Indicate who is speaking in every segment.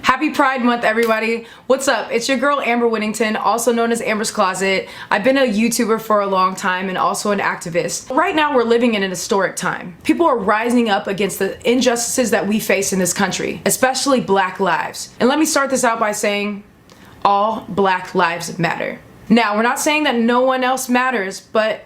Speaker 1: Happy Pride Month, everybody. What's up? It's your girl, Amber Whittington, also known as Amber's Closet. I've been a YouTuber for a long time and also an activist. Right now, we're living in an historic time. People are rising up against the injustices that we face in this country, especially Black lives. And let me start this out by saying, all Black lives matter. Now, we're not saying that no one else matters, but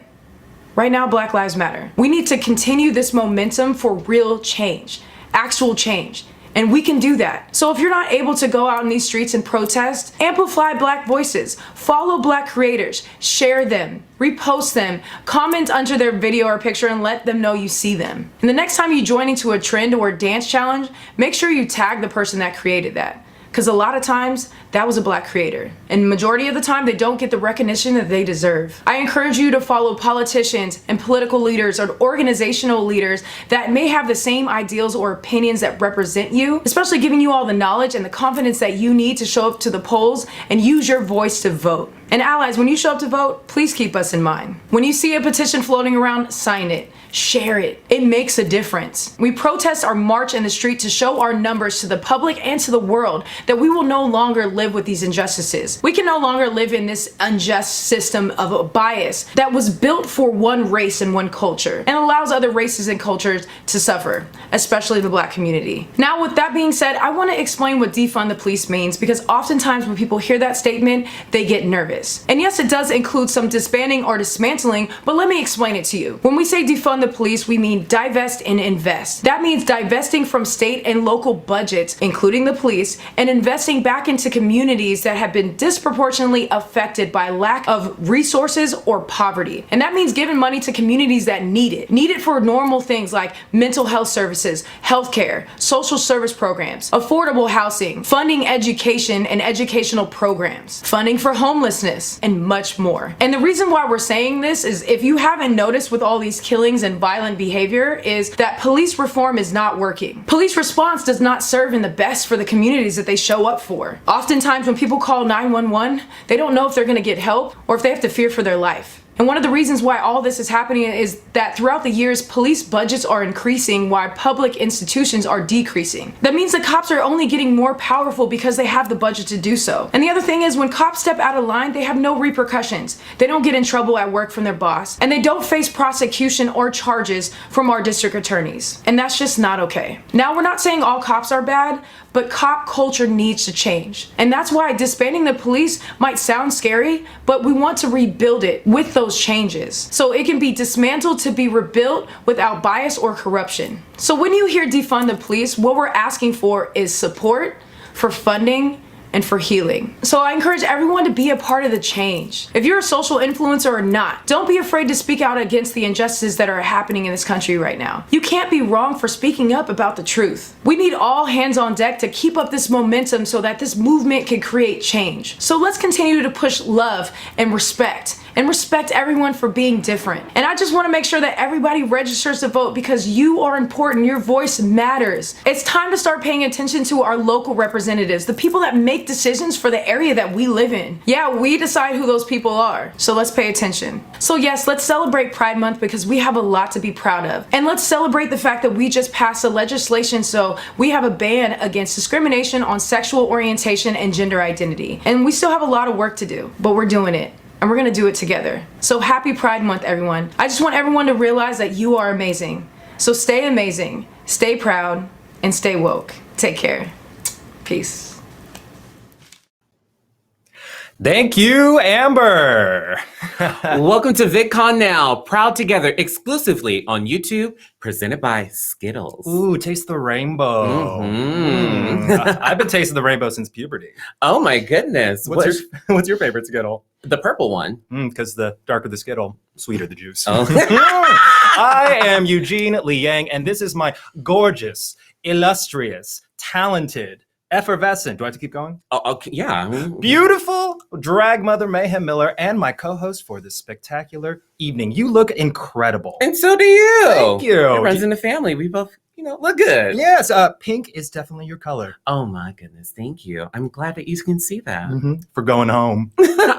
Speaker 1: right now, Black lives matter. We need to continue this momentum for real change, actual change. And we can do that. So if you're not able to go out in these streets and protest, amplify Black voices, follow Black creators, share them, repost them, comment under their video or picture and let them know you see them. And the next time you join into a trend or dance challenge, make sure you tag the person that created that. Because a lot of times, that was a Black creator. And majority of the time, they don't get the recognition that they deserve. I encourage you to follow politicians and political leaders or organizational leaders that may have the same ideals or opinions that represent you, especially giving you all the knowledge and the confidence that you need to show up to the polls and use your voice to vote. And allies, when you show up to vote, please keep us in mind. When you see a petition floating around, sign it. Share it. It makes a difference. We protest or march in the street to show our numbers to the public and to the world that we will no longer live with these injustices. We can no longer live in this unjust system of a bias that was built for one race and one culture and allows other races and cultures to suffer, especially the Black community. Now, with that being said, I want to explain what defund the police means because oftentimes when people hear that statement, they get nervous. And yes, it does include some disbanding or dismantling, but let me explain it to you. When we say defund the police, we mean divest and invest. That means divesting from state and local budgets, including the police, and investing back into communities that have been disproportionately affected by lack of resources or poverty. And that means giving money to communities that need it for normal things like mental health services, healthcare, social service programs, affordable housing, funding education and educational programs, funding for homelessness, and much more. And the reason why we're saying this is if you haven't noticed with all these killings and violent behavior is that police reform is not working. Police response does not serve in the best for the communities that they show up for. Oftentimes when people call 911, they don't know if they're gonna get help or if they have to fear for their life. And one of the reasons why all this is happening is that throughout the years, police budgets are increasing while public institutions are decreasing. That means the cops are only getting more powerful because they have the budget to do so. And the other thing is when cops step out of line, they have no repercussions. They don't get in trouble at work from their boss, and they don't face prosecution or charges from our district attorneys. And that's just not okay. Now, we're not saying all cops are bad, but cop culture needs to change. And that's why disbanding the police might sound scary, but we want to rebuild it with those changes. So it can be dismantled to be rebuilt without bias or corruption. So when you hear defund the police, what we're asking for is support, for funding, and for healing. So I encourage everyone to be a part of the change. If you're a social influencer or not, don't be afraid to speak out against the injustices that are happening in this country right now. You can't be wrong for speaking up about the truth. We need all hands on deck to keep up this momentum so that this movement can create change. So let's continue to push love and respect everyone for being different. And I just want to make sure that everybody registers to vote because you are important. Your voice matters. It's time to start paying attention to our local representatives, the people that make decisions for the area that we live in. Yeah, we decide who those people are. So let's pay attention. So yes, let's celebrate Pride Month because we have a lot to be proud of. And let's celebrate the fact that we just passed a legislation so we have a ban against discrimination on sexual orientation and gender identity. And we still have a lot of work to do, but we're doing it. And we're gonna do it together. So happy Pride Month, everyone. I just want everyone to realize that you are amazing. So stay amazing, stay proud, and stay woke. Take care. Peace.
Speaker 2: Thank you, Amber.
Speaker 3: Welcome to VidCon Now Proud Together, exclusively on YouTube, presented by Skittles.
Speaker 2: Ooh, taste the rainbow. I've been tasting the rainbow since puberty.
Speaker 3: Oh my goodness.
Speaker 2: What's your favorite Skittle?
Speaker 3: The purple one.
Speaker 2: Because the darker the Skittle, sweeter the juice.
Speaker 3: Oh.
Speaker 2: I am Eugene Liang, and this is my gorgeous, illustrious, talented, effervescent. Do I have to keep going?
Speaker 3: Oh, okay, yeah.
Speaker 2: Beautiful drag mother Mayhem Miller and my co-host for this spectacular evening. You look incredible.
Speaker 3: And so do you.
Speaker 2: Thank you.
Speaker 3: It runs in the family. We both, look good.
Speaker 2: Yes, pink is definitely your color.
Speaker 3: Oh my goodness, thank you. I'm glad that you can see that.
Speaker 2: For going home.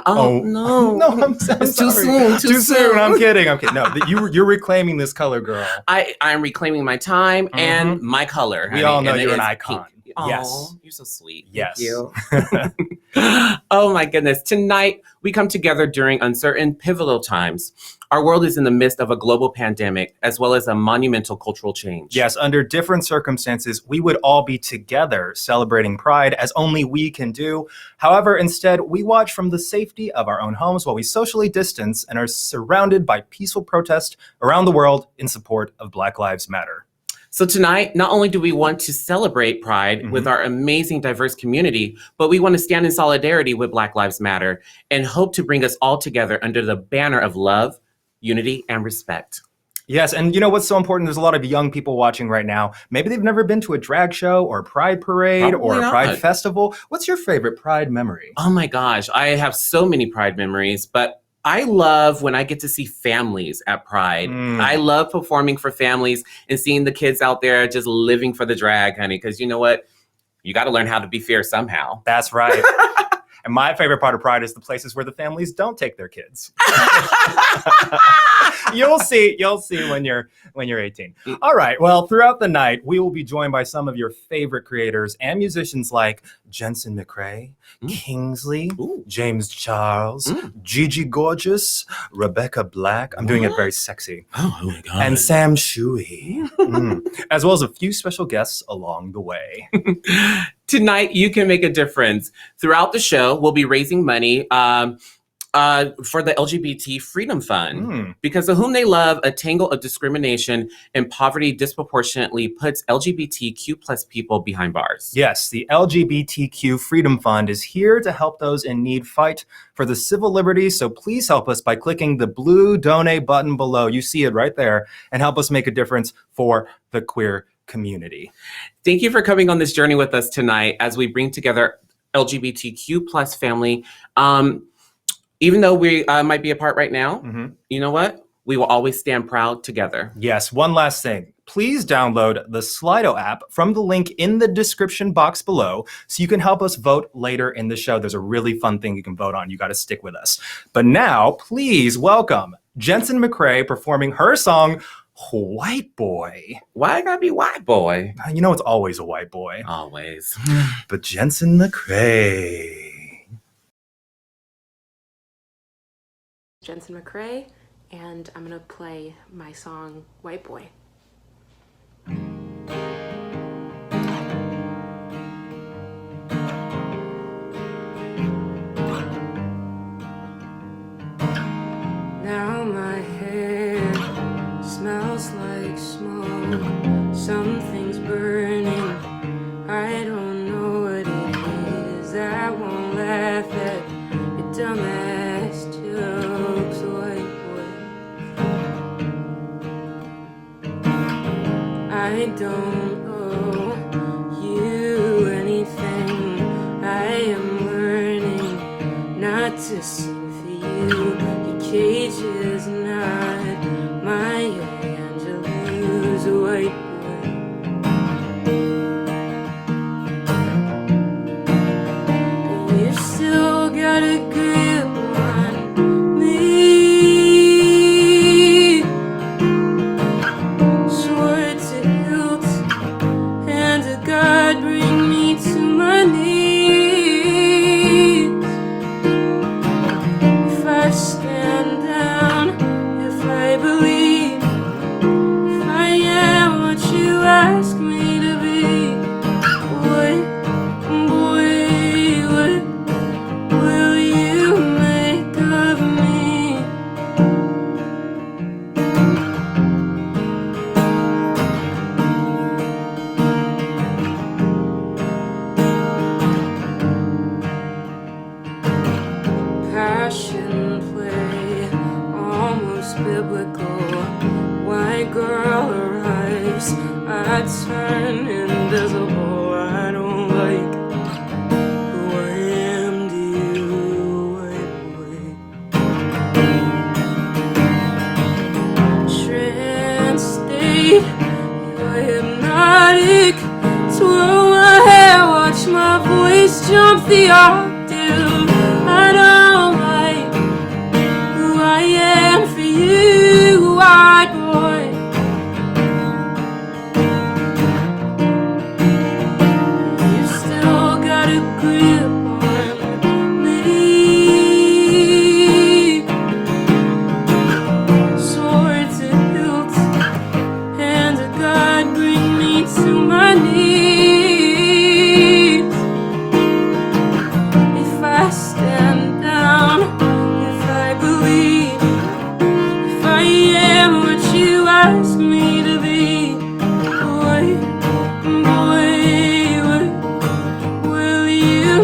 Speaker 3: Oh no.
Speaker 2: No, I'm sorry.
Speaker 3: It's too soon.
Speaker 2: Too soon. I'm kidding. No, you're reclaiming this color, girl.
Speaker 3: I'm reclaiming my time and my color.
Speaker 2: We all know you're an icon.
Speaker 3: Pink. Oh,
Speaker 2: Yes.
Speaker 3: you're so sweet.
Speaker 2: Yes.
Speaker 3: Thank you. Oh my goodness. Tonight, we come together during uncertain, pivotal times. Our world is in the midst of a global pandemic, as well as a monumental cultural change.
Speaker 2: Yes, under different circumstances, we would all be together celebrating Pride as only we can do. However, instead, we watch from the safety of our own homes while we socially distance and are surrounded by peaceful protest around the world in support of Black Lives Matter.
Speaker 3: So tonight, not only do we want to celebrate Pride with our amazing diverse community, but we want to stand in solidarity with Black Lives Matter and hope to bring us all together under the banner of love, unity, and respect.
Speaker 2: Yes, and you know what's so important? There's a lot of young people watching right now. Maybe they've never been to a drag show or a Pride parade
Speaker 3: Probably
Speaker 2: or a
Speaker 3: not.
Speaker 2: Pride festival. What's your favorite Pride memory?
Speaker 3: Oh my gosh, I have so many Pride memories, but I love when I get to see families at Pride. I love performing for families and seeing the kids out there just living for the drag, honey, because you know what? You got to learn how to be fair somehow.
Speaker 2: That's right. And my favorite part of Pride is the places where the families don't take their kids. You'll see when you're 18. All right. Well, throughout the night, we will be joined by some of your favorite creators and musicians like Jensen McCrae, Kingsley, James Charles, Gigi Gorgeous, Rebecca Black. I'm doing it very sexy.
Speaker 3: Oh my God.
Speaker 2: And Sam Tsui, as well as a few special guests along the way.
Speaker 3: Tonight, you can make a difference. Throughout the show, we'll be raising money for the LGBT Freedom Fund. Because of whom they love, a tangle of discrimination and poverty disproportionately puts LGBTQ plus people behind bars.
Speaker 2: Yes, the LGBTQ Freedom Fund is here to help those in need fight for the civil liberties. So please help us by clicking the blue donate button below. You see it right there, and help us make a difference for the queer community.
Speaker 3: Thank you for coming on this journey with us tonight as we bring together LGBTQ plus family. Even though we might be apart right now, you know what? We will always stand proud together.
Speaker 2: Yes, one last thing. Please download the Slido app from the link in the description box below so you can help us vote later in the show. There's a really fun thing you can vote on. You got to stick with us. But now, please welcome Jensen McCrae performing her song, White Boy.
Speaker 3: Why I gotta be white boy?
Speaker 2: You know it's always a white boy.
Speaker 3: Always.
Speaker 2: But Jensen McCrae.
Speaker 4: Jensen McCrae, and I'm gonna play my song White Boy. Now my hair smells like smoke, something's burning, I don't know what it is. I won't laugh at your dumbass jokes, white boy. I don't owe you anything, I am learning not to sing for you. Your cage is not my Angelou's, white boy. You still got a grip on me, sword to hilt, hand to God, bring me to my knees. If I stand down, if I believe, if I am what you ask me to be, what boy, what will you make of me? Passion play, almost biblical. White girl arrives, I turn invisible. I don't like who I am to you, white boy. Trans-state, you're hypnotic. Twirl my hair, watch my voice jump the octave. I don't like who I am for you, white boy.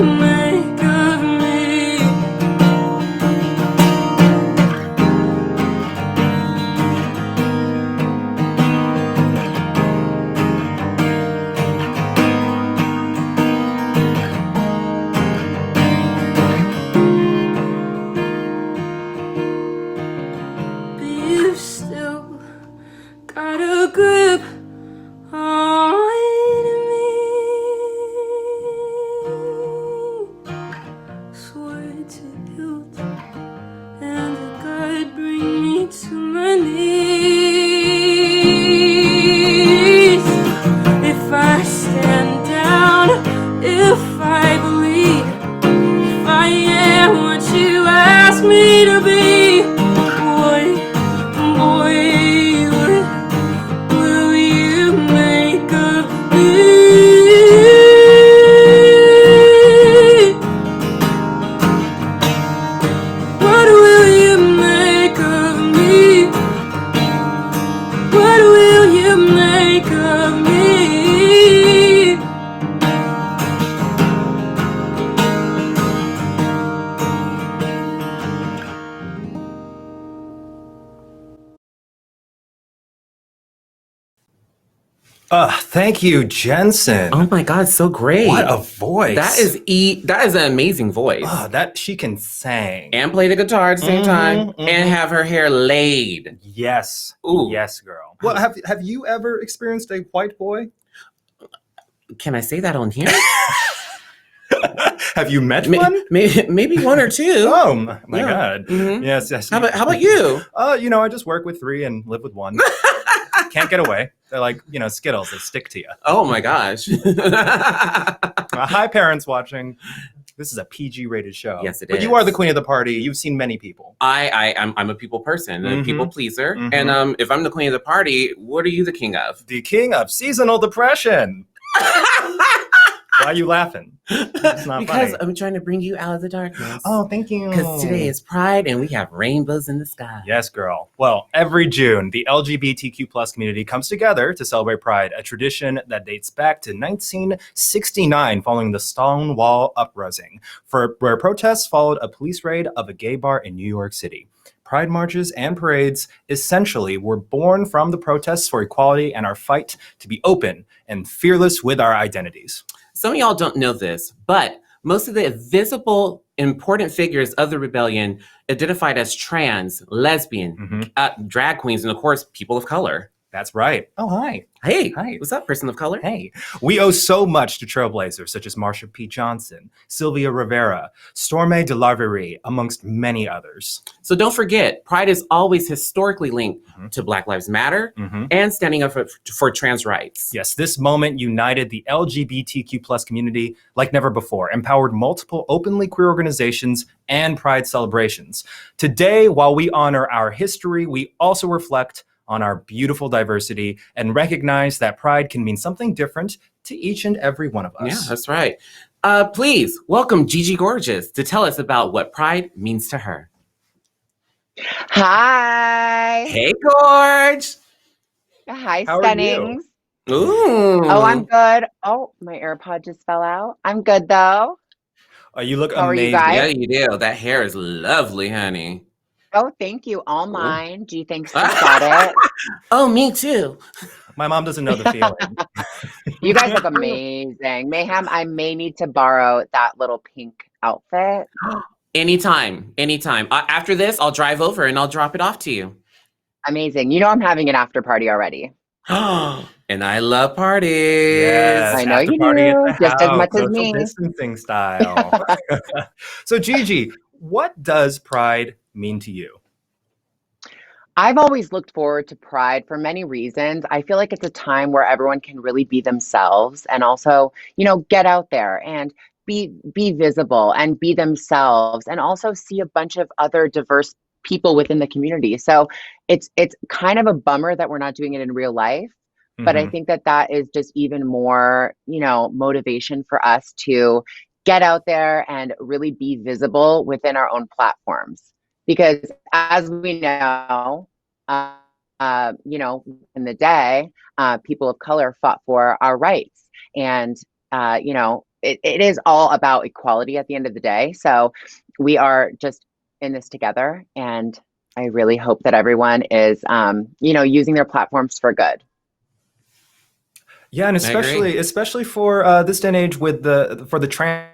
Speaker 4: you make of me? But you still got a grip on me. Swear to hilt and the guide bring me to my knees. If I stand down, if I believe, if I am what you ask me to be, boy, boy, what will you make of me? What will you make of me? What will you make of me?
Speaker 2: Thank you, Jensen.
Speaker 3: Oh my God, so great.
Speaker 2: What a voice.
Speaker 3: That is an amazing voice.
Speaker 2: That she can sing.
Speaker 3: And play the guitar at the same time and have her hair laid.
Speaker 2: Yes.
Speaker 3: Ooh.
Speaker 2: Yes, girl. Well, have you ever experienced a white boy?
Speaker 3: Can I say that on here?
Speaker 2: Have you met one?
Speaker 3: Maybe one or two.
Speaker 2: Oh my
Speaker 3: Yeah.
Speaker 2: God.
Speaker 3: Mhm.
Speaker 2: Yes.
Speaker 3: How about you?
Speaker 2: I just work with 3 and live with 1. Can't get away. They're like, Skittles. They stick to you.
Speaker 3: Oh my gosh.
Speaker 2: Hi, parents watching. This is a PG rated show.
Speaker 3: Yes, it
Speaker 2: but
Speaker 3: is.
Speaker 2: you are the queen of the party. You've seen many people.
Speaker 3: I'm a people person, a people pleaser.
Speaker 2: Mhm.
Speaker 3: And if I'm the queen of the party, what are you the king of?
Speaker 2: The king of seasonal depression. Why are you laughing? It's not
Speaker 3: Because
Speaker 2: funny.
Speaker 3: I'm trying to bring you out of the darkness.
Speaker 2: Oh, thank you.
Speaker 3: Because today is Pride and we have rainbows in the sky.
Speaker 2: Yes, girl. Well, every June, the LGBTQ plus community comes together to celebrate Pride, a tradition that dates back to 1969 following the Stonewall uprising, where protests followed a police raid of a gay bar in New York City. Pride marches and parades essentially were born from the protests for equality and our fight to be open and fearless with our identities.
Speaker 3: Some of y'all don't know this, but most of the visible important figures of the rebellion identified as trans, lesbian, drag queens, and of course, people of color.
Speaker 2: That's right. Oh, hi.
Speaker 3: Hey,
Speaker 2: Hi.
Speaker 3: what's up, person of color?
Speaker 2: Hey, we owe so much to trailblazers such as Marsha P. Johnson, Sylvia Rivera, Storme de Larverie, amongst many others.
Speaker 3: So don't forget, Pride is always historically linked to Black Lives Matter and standing up for trans rights.
Speaker 2: Yes, this moment united the LGBTQ plus community like never before, empowered multiple openly queer organizations and Pride celebrations. Today, while we honor our history, we also reflect on our beautiful diversity and recognize that Pride can mean something different to each and every one of us.
Speaker 3: Yeah, that's right. Please welcome Gigi Gorgeous to tell us about what Pride means to her.
Speaker 5: Hi.
Speaker 3: Hey, Gorge.
Speaker 5: Hi,
Speaker 2: How are
Speaker 5: Stunnings.
Speaker 3: Ooh.
Speaker 5: Oh, I'm good. Oh, my AirPod just fell out. I'm good though.
Speaker 2: You look
Speaker 5: How are you
Speaker 2: amazing.
Speaker 5: guys?
Speaker 3: Yeah, you do. That hair is lovely, honey.
Speaker 5: Oh, thank you. All mine. G thinks she got it.
Speaker 3: Oh, me too.
Speaker 2: My mom doesn't know the feeling.
Speaker 5: You guys look amazing. Mayhem, I may need to borrow that little pink outfit.
Speaker 3: Anytime. After this, I'll drive over and I'll drop it off to you.
Speaker 5: Amazing. You know I'm having an after party already.
Speaker 3: And I love parties.
Speaker 2: Yes,
Speaker 5: I know
Speaker 2: after
Speaker 5: you
Speaker 2: party at
Speaker 5: do,
Speaker 2: the
Speaker 5: just as
Speaker 2: house,
Speaker 5: much as
Speaker 2: social
Speaker 5: me.
Speaker 2: distancing style. So Gigi, what does Pride mean to you?
Speaker 5: I've always looked forward to Pride for many reasons. I feel like it's a time where everyone can really be themselves and also, get out there and be visible and be themselves and also see a bunch of other diverse people within the community. So it's kind of a bummer that we're not doing it in real life, but I think that is just even more, motivation for us to get out there and really be visible within our own platforms. Because as we know, in the day, people of color fought for our rights. And, it is all about equality at the end of the day. So we are just in this together, and I really hope that everyone is, using their platforms for good.
Speaker 2: Yeah, and especially for this day and age with for the trans.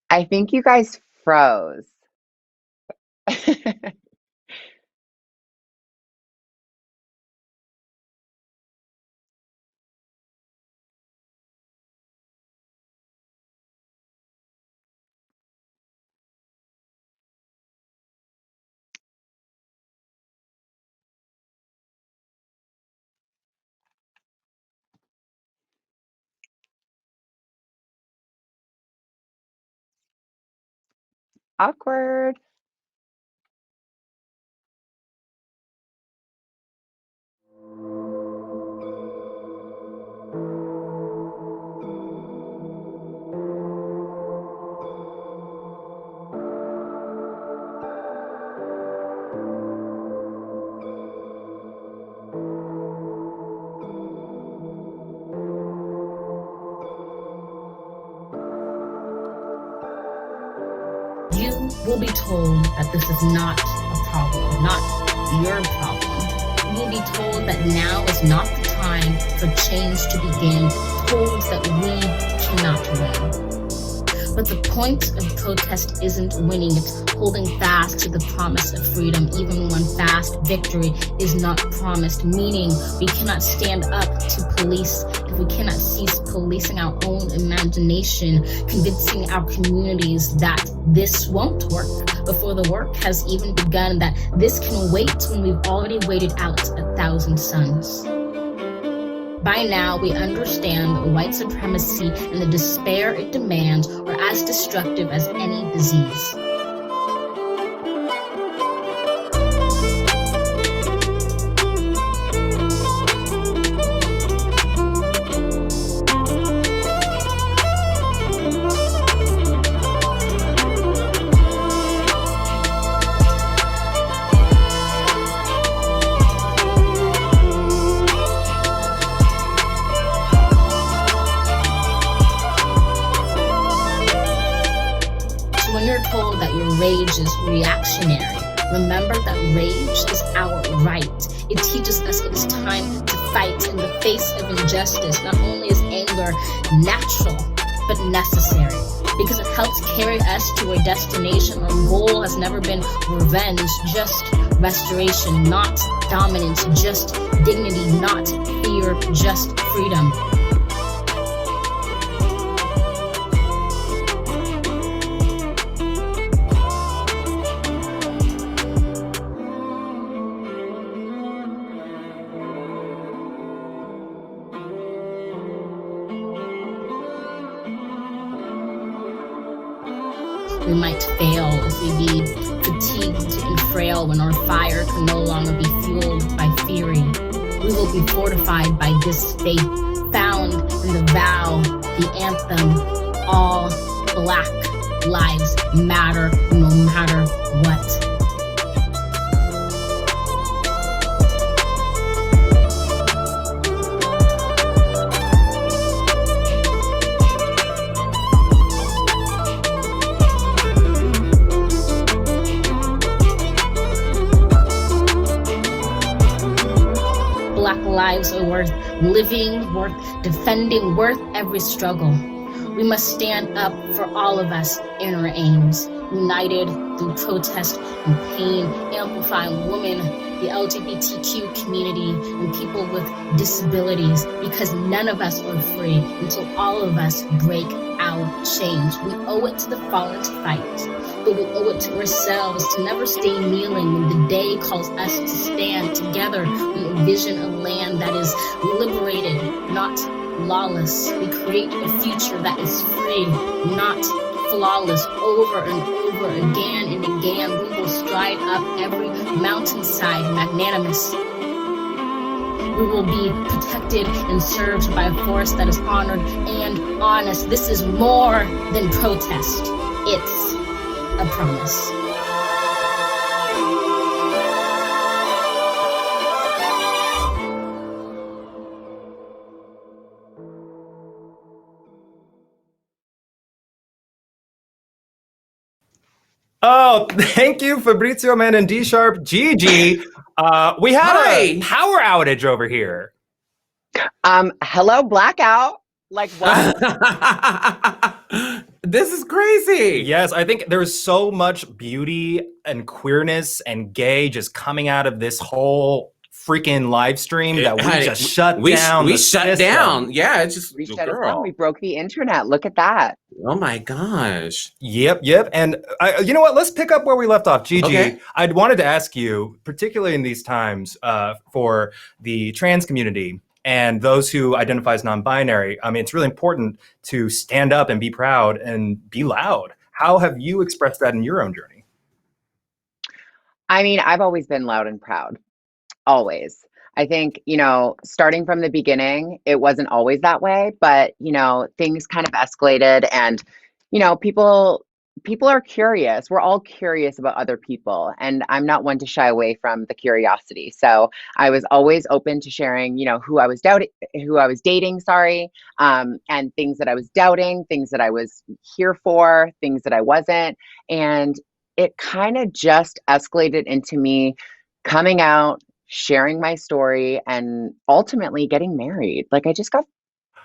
Speaker 5: I think you guys froze. Awkward.
Speaker 6: You will be told that this is not a problem, not your problem. You will be told that now is not the time for change to begin, told that we cannot win. But the point of protest isn't winning, it's holding fast to the promise of freedom, even when fast victory is not promised, meaning we cannot stand up to police if we cannot cease policing our own imagination, convincing our communities that this won't work before the work has even begun, that this can wait when we've already waited out 1,000 suns. By now, we understand that white supremacy and the despair it demands are as destructive as any disease. Told that your rage is reactionary. Remember that rage is our right. It teaches us it's time to fight in the face of injustice. Not only is anger natural, but necessary, because it helps carry us to our destination. Our goal has never been revenge, just restoration, not dominance, just dignity, not fear, just freedom. We might fail if we be fatigued and frail when our fire can no longer be fueled by fury. We will be fortified by this faith, found in the vow, the anthem, all Black lives matter no matter what. Lives are worth living, worth defending, worth every struggle. We must stand up for all of us in our aims, united through protest and pain, amplifying women, the LGBTQ community, and people with disabilities, because none of us are free until all of us break our chains. We owe it to the fallen to fight, but we owe it to ourselves to never stay kneeling when the day calls us to stand together. We envision a land that is liberated, not lawless. We create a future that is free, not flawless over and over again and again. We will stride up every mountainside magnanimous. We will be protected and served by a force that is honored and honest. This is more than protest. It's a promise.
Speaker 2: Oh, thank you, Fabrizio Man and D Sharp. Gigi, we had a power outage over here.
Speaker 5: Hello, blackout. Like what?
Speaker 3: This is crazy.
Speaker 2: Yes, I think there's so much beauty and queerness and gay just coming out of this whole freaking live stream that we just shut down.
Speaker 3: We shut down. Yeah, it's just
Speaker 5: We shut it down. We broke the internet. Look at that.
Speaker 3: Oh my gosh.
Speaker 2: Yep. And you know what? Let's pick up where we left off. Gigi,
Speaker 3: Okay.
Speaker 2: I wanted to ask you, particularly in these times for the trans community and those who identify as non-binary, I mean, it's really important to stand up and be proud and be loud. How have you expressed that in your own journey?
Speaker 5: I mean, I've always been loud and proud. Always. I think, starting from the beginning, it wasn't always that way, but, things kind of escalated and, people are curious. We're all curious about other people, and I'm not one to shy away from the curiosity. So I was always open to sharing, who I was dating, and things that I was doubting, things that I was here for, things that I wasn't. And it kind of just escalated into me coming out, sharing my story, and ultimately getting married. Like, I just got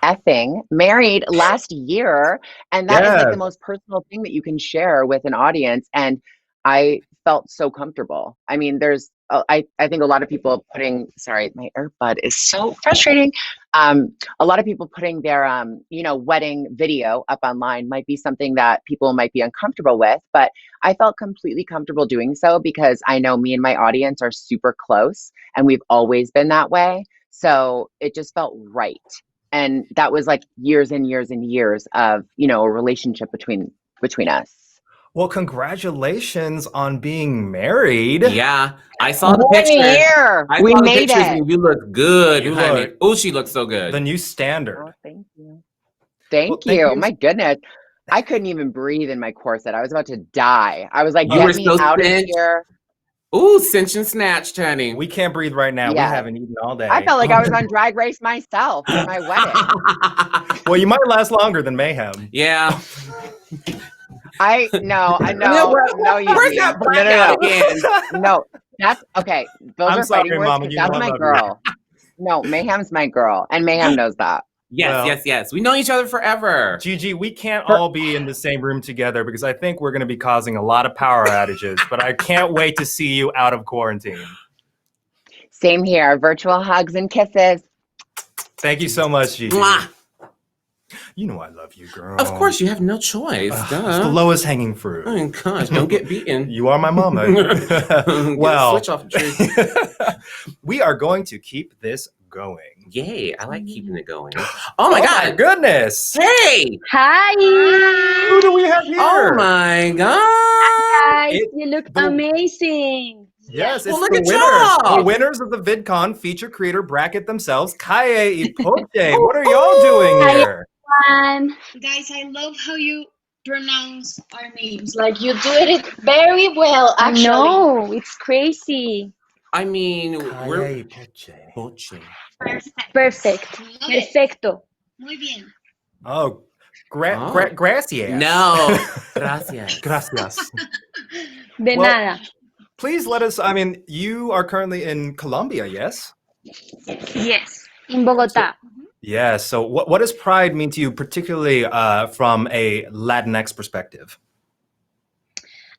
Speaker 5: effing married last year, and that is like the most personal thing that you can share with an audience, and I felt so comfortable. I mean, there's I think a lot of people putting, sorry, my earbud is so frustrating. A lot of people putting their wedding video up online might be something that people might be uncomfortable with, but I felt completely comfortable doing so because I know me and my audience are super close, and we've always been that way. So it just felt right. And that was like years and years and years of, a relationship between us.
Speaker 2: Well, congratulations on being married.
Speaker 3: Yeah, I saw the picture.
Speaker 5: We made it.
Speaker 3: You look good,
Speaker 2: You
Speaker 3: honey.
Speaker 2: look-
Speaker 3: Oh, she looks so good.
Speaker 2: The new standard.
Speaker 5: Oh, thank you. Thank you. My goodness. I couldn't even breathe in my corset. I was about to die. I was like,
Speaker 3: You were
Speaker 5: get me
Speaker 3: so
Speaker 5: out of
Speaker 3: cinched.
Speaker 5: here.
Speaker 3: Ooh, cinch and snatched, honey.
Speaker 2: We can't breathe right now.
Speaker 5: Yeah.
Speaker 2: We haven't eaten all day.
Speaker 5: I felt like I was on Drag Race myself for my wedding.
Speaker 2: Well, you might last longer than Mayhem.
Speaker 3: Yeah.
Speaker 5: I know. No, you
Speaker 3: Where's that blackout again?
Speaker 5: No, that's okay. Those
Speaker 2: I'm
Speaker 5: are
Speaker 2: sorry,
Speaker 5: fighting words.
Speaker 2: Mama,
Speaker 5: 'Cause
Speaker 2: you know
Speaker 5: that's
Speaker 2: I
Speaker 5: my
Speaker 2: love you.
Speaker 5: girl. No, Mayhem's my girl, and Mayhem knows that.
Speaker 3: Yes. We know each other forever.
Speaker 2: Gigi, we can't all be in the same room together because I think we're going to be causing a lot of power outages, but I can't wait to see you out of quarantine.
Speaker 5: Same here. Virtual hugs and kisses.
Speaker 2: Thank you so much, Gigi.
Speaker 3: Mwah.
Speaker 2: You know I love you, girl.
Speaker 3: Of course, you have no choice.
Speaker 2: It's
Speaker 3: Duh.
Speaker 2: the lowest hanging fruit.
Speaker 3: Oh, gosh, don't get beaten.
Speaker 2: You are my mama.
Speaker 3: Well, switch off the tree.
Speaker 2: We are going to keep this going.
Speaker 3: Yay, I like keeping it going. Oh my God.
Speaker 2: Goodness.
Speaker 3: Hey.
Speaker 7: Hi!
Speaker 2: Who do we have here?
Speaker 3: Oh my God.
Speaker 7: Guys, you look amazing!
Speaker 2: Yes, it's
Speaker 3: Well, look
Speaker 2: the
Speaker 3: at
Speaker 2: winners.
Speaker 3: y'all.
Speaker 2: The winners of the VidCon feature creator bracket themselves. Calle y Poché. What are y'all doing here?
Speaker 7: Guys, I love how you pronounce our names. Like, you do it very well, actually. No, it's crazy.
Speaker 3: I mean,
Speaker 2: Calle
Speaker 3: we're
Speaker 2: y Poché.
Speaker 3: Poche.
Speaker 7: Perfect. Perfecto.
Speaker 4: Muy bien.
Speaker 2: Oh,
Speaker 3: Oh.
Speaker 2: gracias.
Speaker 3: No. Gracias.
Speaker 2: Gracias.
Speaker 7: De
Speaker 2: Well,
Speaker 7: nada.
Speaker 2: Please let us, I mean, you are currently in Colombia, yes?
Speaker 7: Yes. In Bogotá.
Speaker 2: Yes. So what does pride mean to you, particularly from a Latinx perspective?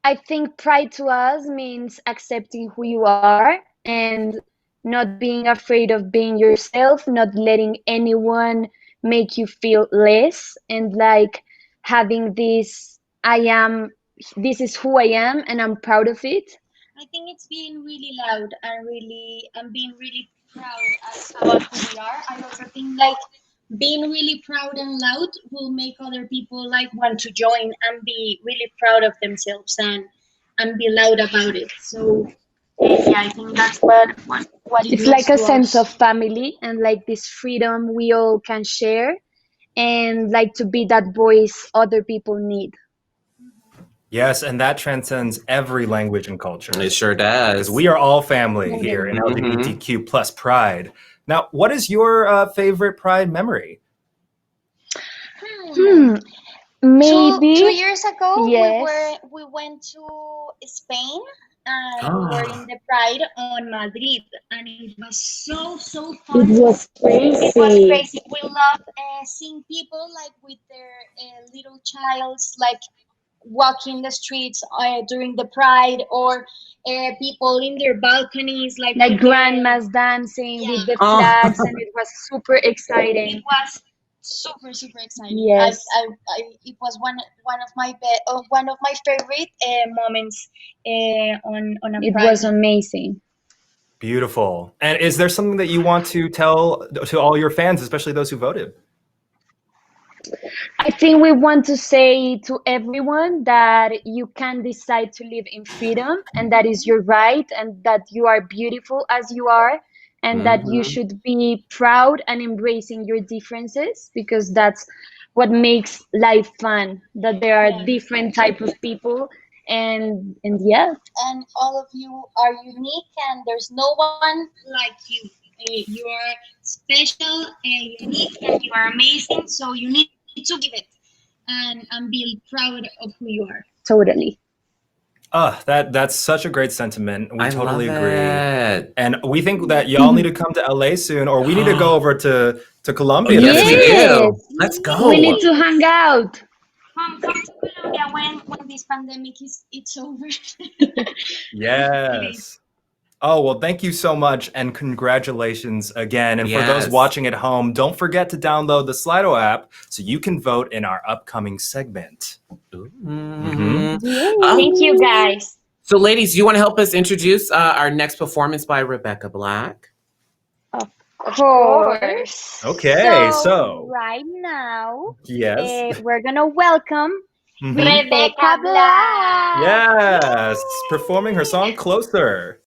Speaker 7: I think pride to us means accepting who you are and not being afraid of being yourself, not letting anyone make you feel less, and like having this, this is who I am and I'm proud of it.
Speaker 4: I think it's being really loud and being really proud about who we are. I also think like
Speaker 8: being really proud and loud will make other people like want to join and be really proud of themselves and be loud about it. So yeah, I think that's what it
Speaker 7: It's
Speaker 8: means
Speaker 7: like a
Speaker 8: to
Speaker 7: sense
Speaker 8: us.
Speaker 7: of family and like this freedom we all can share and like to be that voice other people need.
Speaker 2: Yes, and that transcends every language and culture.
Speaker 3: It sure does.
Speaker 2: Because we are all family here in
Speaker 3: Mhm.
Speaker 2: LGBTQ plus Pride. Now, what is your favorite Pride memory?
Speaker 7: Maybe
Speaker 8: 2 years ago,
Speaker 7: yes.
Speaker 8: we went to Spain and we were in the Pride on Madrid, and it was so fun.
Speaker 7: It was
Speaker 8: It was
Speaker 7: crazy.
Speaker 8: crazy. We love seeing people like with their little childs, like walking the streets during the Pride, or people in their balconies, like
Speaker 7: Like
Speaker 8: with their-
Speaker 7: grandmas dancing
Speaker 8: Yeah.
Speaker 7: with the
Speaker 3: Oh.
Speaker 7: flags, and it was super exciting.
Speaker 8: It was super exciting.
Speaker 7: Yes.
Speaker 8: It was one of my favorite moments on a
Speaker 7: It
Speaker 8: Pride.
Speaker 7: was amazing.
Speaker 2: Beautiful. And is there something that you want to tell to all your fans, especially those who voted?
Speaker 7: I think we want to say to everyone that you can decide to live in freedom and that is your right and that you are beautiful as you are and that you should be proud and embracing your differences because that's what makes life fun, that there are
Speaker 8: Yeah.
Speaker 7: different type of people and yeah.
Speaker 8: And all of you are unique, and there's no one like you. You are special and unique, and you are amazing. So you need to give it and be proud of who you are.
Speaker 7: Totally.
Speaker 2: That's such a great sentiment. We totally
Speaker 3: love
Speaker 2: agree.
Speaker 3: it.
Speaker 2: And we think that y'all need to come to LA soon, or we need to go over to Colombia.
Speaker 3: Yes,
Speaker 2: this
Speaker 3: we
Speaker 2: weekend.
Speaker 3: do. Let's go.
Speaker 7: We need to hang out.
Speaker 8: Come to Colombia when this pandemic it's over.
Speaker 2: Yes. Oh, well, thank you so much and congratulations again. And for those
Speaker 3: Yes.
Speaker 2: watching at home, don't forget to download the Slido app so you can vote in our upcoming segment.
Speaker 3: Mhm.
Speaker 8: Thank you, guys.
Speaker 3: So, ladies, do you want to help us introduce our next performance by Rebecca Black?
Speaker 7: Of course.
Speaker 2: Okay, so
Speaker 7: right now
Speaker 2: yes.
Speaker 7: we're gonna welcome
Speaker 2: Mhm.
Speaker 7: Rebecca Black.
Speaker 2: Yes, performing her song Closer.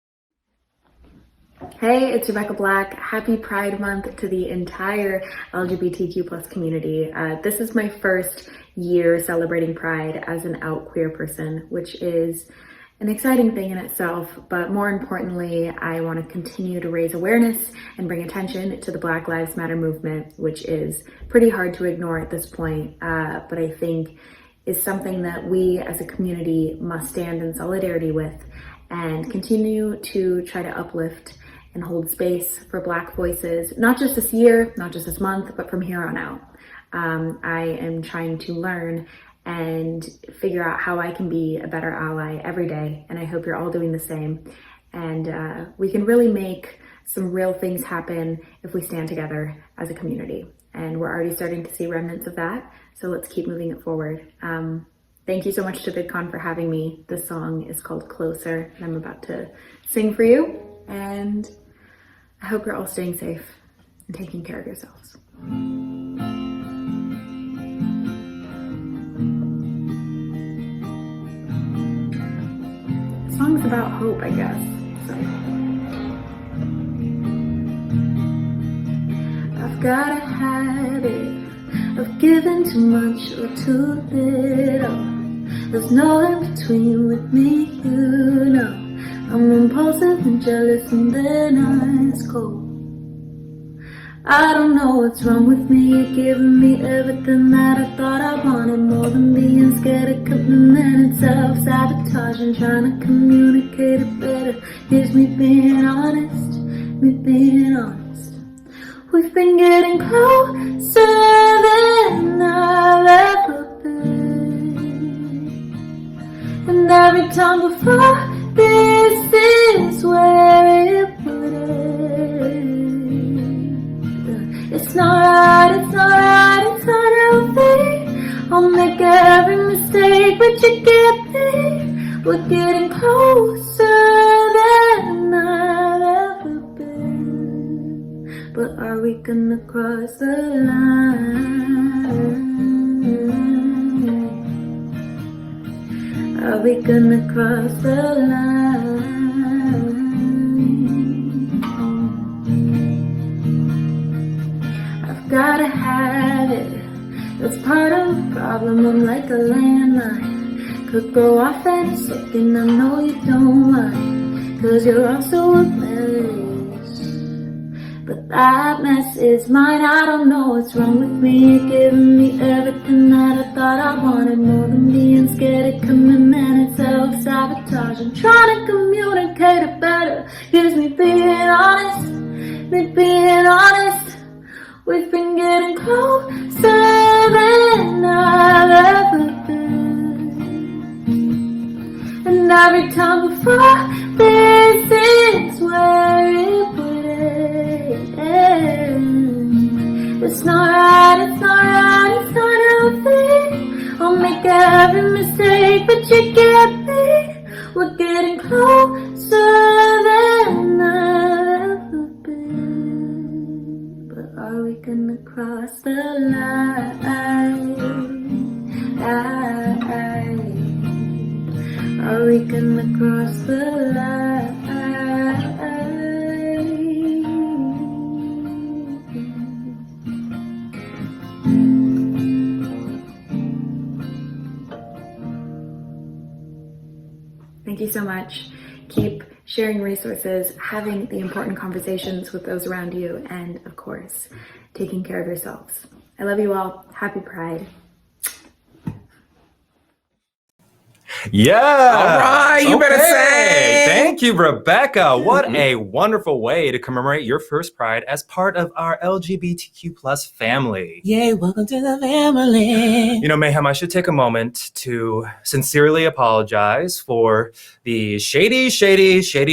Speaker 9: Hey, it's Rebecca Black. Happy Pride Month to the entire LGBTQ plus community. This is my first year celebrating Pride as an out queer person, which is an exciting thing in itself, but more importantly, I want to continue to raise awareness and bring attention to the Black Lives Matter movement, which is pretty hard to ignore at this point, but I think is something that we as a community must stand in solidarity with and continue to try to uplift and hold space for Black voices, not just this year, not just this month, but from here on out. I am trying to learn and figure out how I can be a better ally every day, and I hope you're all doing the same. And we can really make some real things happen if we stand together as a community. And we're already starting to see remnants of that, so let's keep moving it forward. Thank you so much to VidCon for having me. This song is called Closer, and I'm about to sing for you. And I hope you're all staying safe and taking care of yourselves. The song's about hope, I guess. So. I've got a habit of giving too much or too little. There's no in between with me, you know. I'm impulsive and jealous and then ice cold. I don't know what's wrong with me. You're giving me everything that I thought I wanted, more than being scared of commitment and self-sabotage and trying to communicate it better. Here's me being honest, me being honest. We've been getting closer than I've ever been, and every time before this is where it would end. It's not right, it's not right, it's not healthy. I'll make every mistake, but you get me. We're getting closer than I've ever been, but are are we gonna cross the line? Are we gonna cross the line? I've gotta have it. That's part of the problem. I'm like a landmine. Could go off any second. I know you don't mind. 'Cause you're also a mess. But that mess is mine. I don't know what's wrong with me. You're giving me everything that I thought I wanted. More than being scared of commitment. It's self-sabotage. I'm trying to communicate it better. Here's me being honest. Me being honest. We've been getting closer than I've ever been. And every time before, this is where it would end. It's not right, it's not right, it's not healthy. I'll make every mistake, but you get me. We're getting closer than I've ever been. But are we gonna cross the line? Are we gonna cross the line? Thank you so much. Keep sharing resources, having the important conversations with those around you, and of course, taking care of yourselves. I love you all. Happy Pride.
Speaker 2: Yeah.
Speaker 3: All right, you better say.
Speaker 2: Thank you, Rebecca. What a wonderful way to commemorate your first Pride as part of our LGBTQ plus family.
Speaker 3: Yay, welcome to the family.
Speaker 2: You know, Mayhem, I should take a moment to sincerely apologize for the shady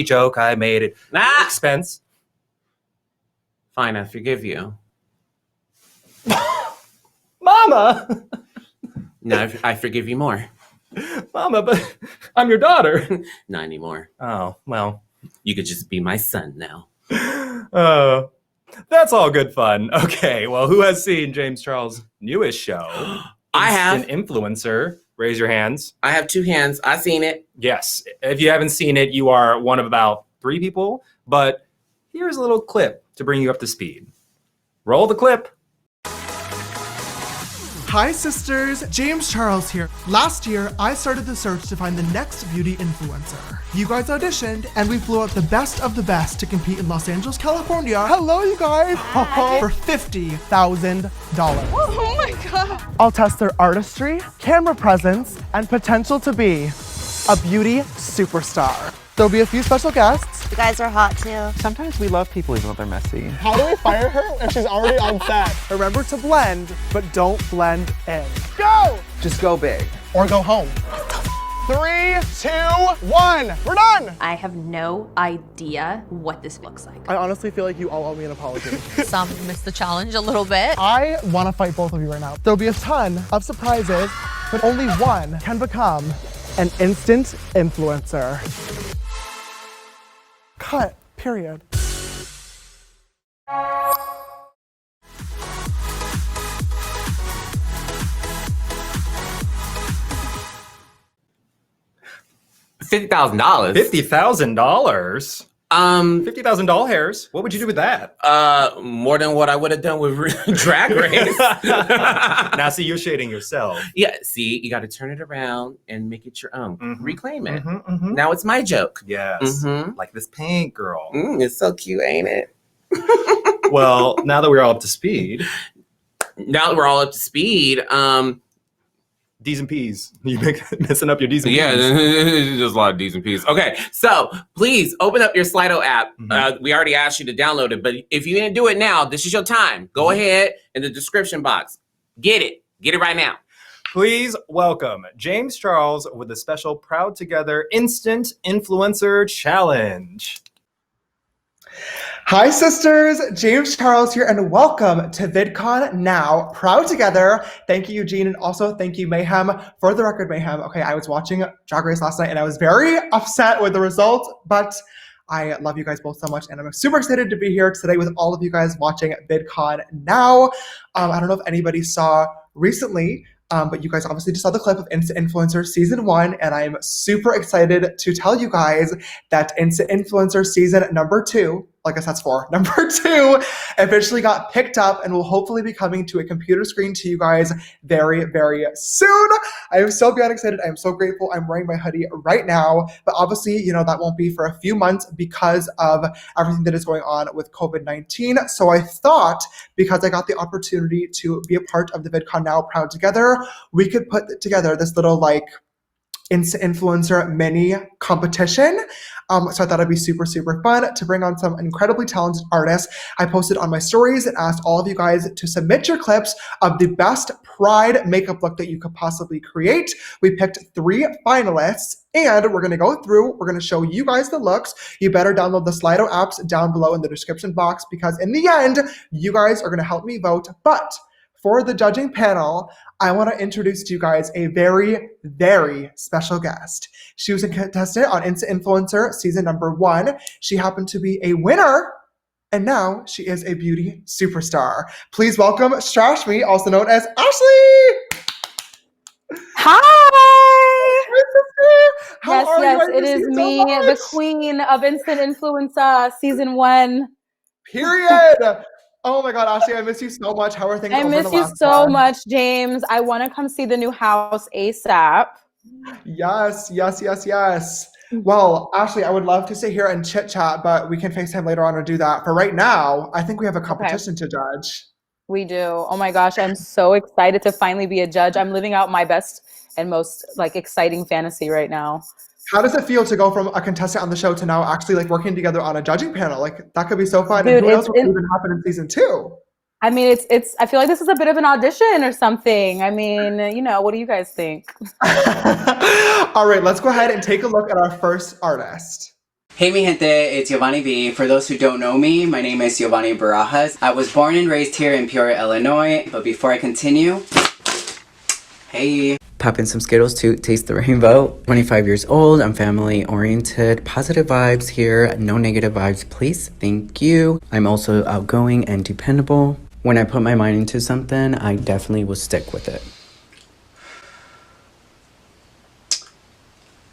Speaker 2: joke I made at your expense.
Speaker 3: Fine, I forgive you.
Speaker 2: Mama!
Speaker 3: No, I forgive you more.
Speaker 2: Mama, but I'm your daughter.
Speaker 3: Not anymore.
Speaker 2: Oh, well.
Speaker 3: You could just be my son now.
Speaker 2: Oh, that's all good fun. Okay, well, who has seen James Charles' newest show?
Speaker 3: I have.
Speaker 2: An influencer. Raise your hands.
Speaker 3: I have 2 hands. I've seen it.
Speaker 2: Yes. If you haven't seen it, you are one of about 3 people. But here's a little clip to bring you up to speed. Roll the clip.
Speaker 10: Hi sisters, James Charles here. Last year, I started the search to find the next beauty influencer. You guys auditioned, and we flew out the best of the best to compete in Los Angeles, California. Hello, you guys! For $50,000.
Speaker 11: Oh my god!
Speaker 10: I'll test their artistry, camera presence, and potential to be a beauty superstar. There'll be a few special guests.
Speaker 11: You guys are hot too.
Speaker 12: Sometimes we love people even though they're messy.
Speaker 10: How do we fire her if she's already on set? Remember to blend, but don't blend in. Go!
Speaker 12: Just go big.
Speaker 10: Or go home. 3, 2, 1. We're done!
Speaker 13: I have no idea what this looks like.
Speaker 10: I honestly feel like you all owe me an apology.
Speaker 13: Some missed the challenge a little bit.
Speaker 10: I want to fight both of you right now. There'll be a ton of surprises, but only one can become an instant influencer. Cut. Period.
Speaker 3: $50,000.
Speaker 2: $50,000? $50,000 hairs. What would you do with that?
Speaker 3: More than what I would have done with Drag Race.
Speaker 2: Now, see, you're shading yourself.
Speaker 3: Yeah, see, you got to turn it around and make it your own. Reclaim it. Now it's my joke.
Speaker 2: Yes. Like this pink girl.
Speaker 3: It's so cute, ain't it?
Speaker 2: Well, now that we're all up to speed. D's and P's. You messing up your D's and P's.
Speaker 3: Yeah, there's a lot of D's and P's. Okay, so please open up your Slido app. We already asked you to download it, but if you didn't do it now, this is your time. Go ahead in the description box. Get it. Get it right now.
Speaker 2: Please welcome James Charles with the special Proud Together Instant Influencer Challenge.
Speaker 10: Hi sisters, James Charles here, and welcome to VidCon Now Proud Together. Thank you, Eugene, and also thank you, Mayhem. For the record, Mayhem, okay, I was watching Drag Race last night and I was very upset with the results, but I love you guys both so much, and I'm super excited to be here today with all of you guys watching VidCon Now. I don't know if anybody saw recently, but you guys obviously just saw the clip of Insta Influencer Season 1, and I'm super excited to tell you guys that Insta Influencer Season number 2, like I said, that's 4, number 2, officially got picked up and will hopefully be coming to a computer screen to you guys very, very soon. I am so beyond excited. I am so grateful. I'm wearing my hoodie right now, but obviously, you know, that won't be for a few months because of everything that is going on with COVID-19. So I thought, because I got the opportunity to be a part of the VidCon Now Proud Together, we could put together this little like influencer mini competition. So I thought it'd be super, super fun to bring on some incredibly talented artists. I posted on my stories and asked all of you guys to submit your clips of the best Pride makeup look that you could possibly create. We picked 3 finalists, and we're going to go through. We're going to show you guys the looks. You better download the Slido apps down below in the description box, because in the end, you guys are going to help me vote. But for the judging panel, I want to introduce to you guys a very, very special guest. She was a contestant on Insta Influencer Season number 1. She happened to be a winner, and now she is a beauty superstar. Please welcome Strash Me, also known as Ashley!
Speaker 14: Hi!
Speaker 10: How are
Speaker 14: yes,
Speaker 10: you?
Speaker 14: it is me, the queen of Instant Influencer Season 1.
Speaker 10: Period! Oh my God, Ashley, I miss you so much. How are things?
Speaker 14: I miss you so much, James. I want to come see the new house ASAP.
Speaker 10: Yes. Well, Ashley, I would love to sit here and chit chat, but we can FaceTime later on or do that. For right now, I think we have a competition to judge.
Speaker 14: We do. Oh my gosh, I'm so excited to finally be a judge. I'm living out my best and most like exciting fantasy right now.
Speaker 10: How does it feel to go from a contestant on the show to now actually like working together on a judging panel? Like that could be so fun.
Speaker 14: Dude,
Speaker 10: and who knows what could even happen in Season 2?
Speaker 14: I mean, it's. I feel like this is a bit of an audition or something. I mean, you know, what do you guys think?
Speaker 10: All right, let's go ahead and take a look at our first artist.
Speaker 15: Hey mi gente, it's Giovanni V. For those who don't know me, my name is Giovanni Barajas. I was born and raised here in Peoria, Illinois, but before I continue, hey.
Speaker 16: Pop in some Skittles to taste the rainbow. 25 years old, I'm family oriented, positive vibes here, no negative vibes please, thank you. I'm also outgoing and dependable. When I put my mind into something, I definitely will stick with it.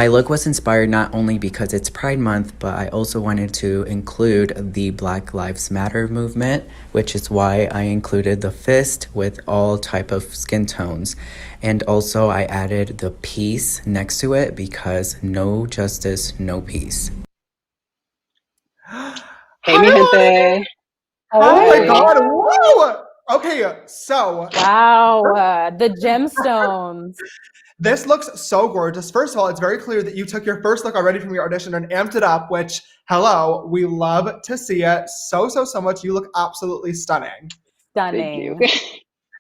Speaker 16: My look was inspired not only because it's Pride Month, but I also wanted to include the Black Lives Matter movement, which is why I included the fist with all type of skin tones. And also I added the peace next to it because no justice, no peace.
Speaker 15: Hey mi gente.
Speaker 10: Oh my God, whoa! Okay, so.
Speaker 14: Wow, the gemstones.
Speaker 10: This looks so gorgeous. First of all, it's very clear that you took your first look already from your audition and amped it up, which, hello, we love to see it so much. You look absolutely stunning.
Speaker 14: Stunning.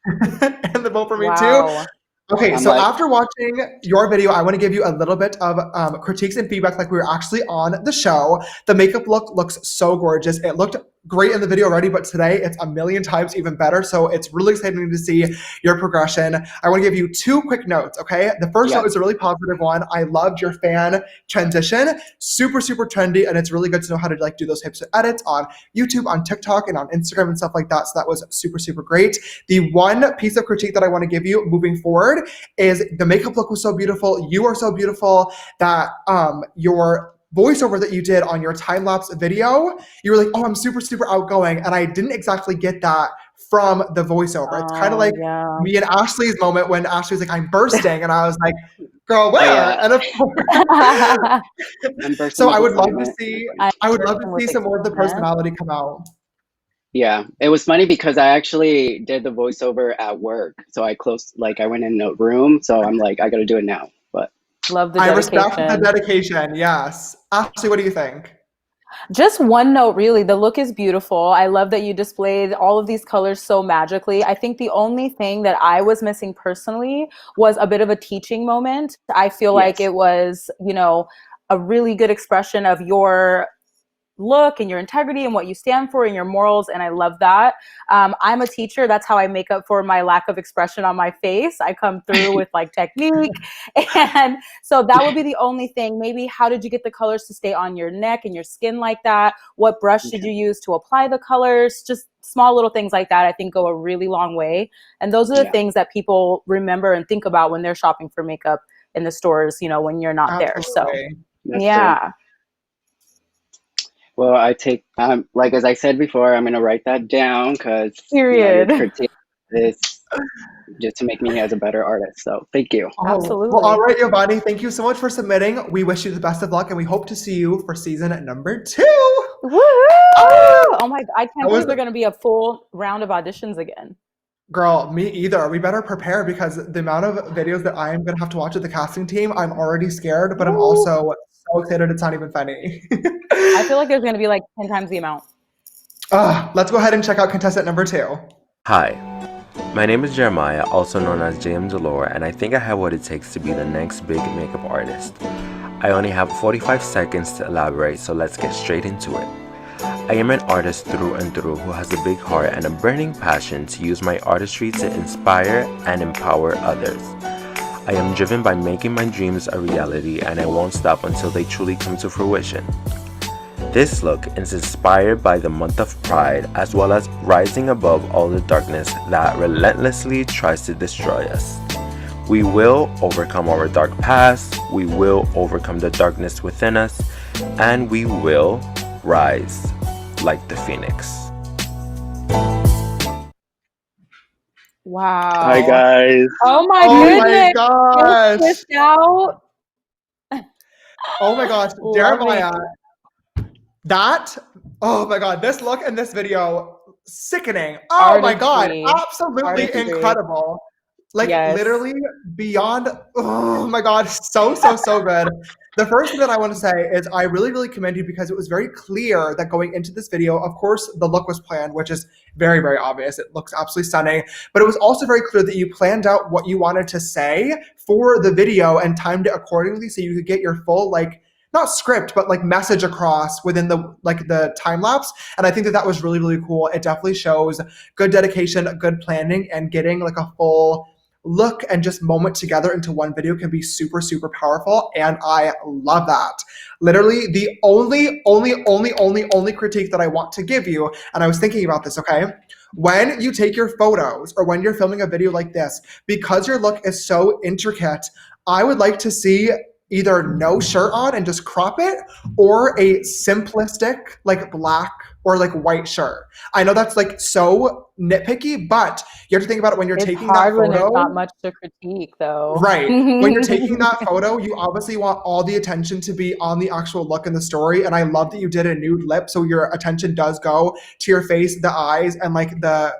Speaker 10: And the vote for me
Speaker 14: Wow.
Speaker 10: too. Okay, so after watching your video, I want to give you a little bit of critiques and feedback like we were actually on the show. The makeup look looks so gorgeous. It looked great in the video already, but today it's a million times even better. So it's really exciting to see your progression. I want to give you 2 quick notes, okay? The first note is a really positive one. I loved your fan transition. Super trendy, and it's really good to know how to like do those types of edits on YouTube, on TikTok, and on Instagram and stuff like that. So that was super great. The one piece of critique that I want to give you moving forward is the makeup look was so beautiful. You are so beautiful that your voiceover that you did on your time-lapse video, you were like, oh, I'm super outgoing. And I didn't exactly get that from the voiceover. It's kind of like me and Ashley's moment when Ashley was like, I'm bursting. And I was like, girl, where? And of course, so I would love to see, some more of the personality come out.
Speaker 15: Yeah, it was funny because I actually did the voiceover at work. So I went in a room. So I'm like, I got to do it now. But
Speaker 14: love the dedication.
Speaker 10: I respect the dedication. Yes. Ashley, what do you think?
Speaker 14: Just one note, really. The look is beautiful. I love that you displayed all of these colors so magically. I think the only thing that I was missing personally was a bit of a teaching moment. I feel like it was, you know, a really good expression of your look and your integrity and what you stand for and your morals, and I love that. I'm a teacher. That's how I make up for my lack of expression on my face. I come through with like technique, and so that would be the only thing. Maybe how did you get the colors to stay on your neck and your skin like that? What brush did you use to apply the colors? Just small little things like that I think go a really long way, and those are the things that people remember and think about when they're shopping for makeup in the stores, you know, when you're not there. So
Speaker 17: That's
Speaker 14: yeah.
Speaker 17: true. Well, I take, like, as I said before, I'm going to write that down because your critique is just to make me as a better artist. So thank you.
Speaker 14: Absolutely.
Speaker 10: Well, all right, Giovanni, thank you so much for submitting. We wish you the best of luck, and we hope to see you for season number 2.
Speaker 14: Woo! Oh my, I can't believe they're going to be a full round of auditions again.
Speaker 10: Girl, me either. We better prepare because the amount of videos that I am going to have to watch with the casting team, I'm already scared, but I'm also so excited it's not even funny.
Speaker 14: I feel like there's going to be like 10 times the amount.
Speaker 10: Let's go ahead and check out contestant number 2.
Speaker 18: Hi, my name is Jeremiah, also known as James Delore, and I think I have what it takes to be the next big makeup artist. I only have 45 seconds to elaborate, so let's get straight into it. I am an artist through and through who has a big heart and a burning passion to use my artistry to inspire and empower others. I am driven by making my dreams a reality, and I won't stop until they truly come to fruition. This look is inspired by the month of Pride, as well as rising above all the darkness that relentlessly tries to destroy us. We will overcome our dark past, we will overcome the darkness within us, and we will rise like the phoenix.
Speaker 14: Wow.
Speaker 17: Hi, guys.
Speaker 14: Oh my goodness. Out.
Speaker 10: Oh my gosh, Jeremiah. Oh my God, this look in this video, sickening. Oh my God, absolutely incredible. Like literally beyond, oh my God, so good. The first thing that I want to say is I really commend you because it was very clear that going into this video, of course, the look was planned, which is very obvious. It looks absolutely stunning, but it was also very clear that you planned out what you wanted to say for the video and timed it accordingly so you could get your full, like, not script, but like message across within the time lapse. And I think that was really cool. It definitely shows good dedication, good planning, and getting like a full look and just moment together into one video can be super powerful, and I love that. Literally the only critique that I want to give you, and I was thinking about this, okay? When you take your photos or when you're filming a video like this, because your look is so intricate, I would like to see either no shirt on and just crop it, or a simplistic like black or like white shirt. I know that's like so nitpicky, but you have to think about it when you're taking that photo.
Speaker 14: When there's not much to critique though.
Speaker 10: Right. When you're taking that photo, you obviously want all the attention to be on the actual look in the story. And I love that you did a nude lip, so your attention does go to your face, the eyes, and like the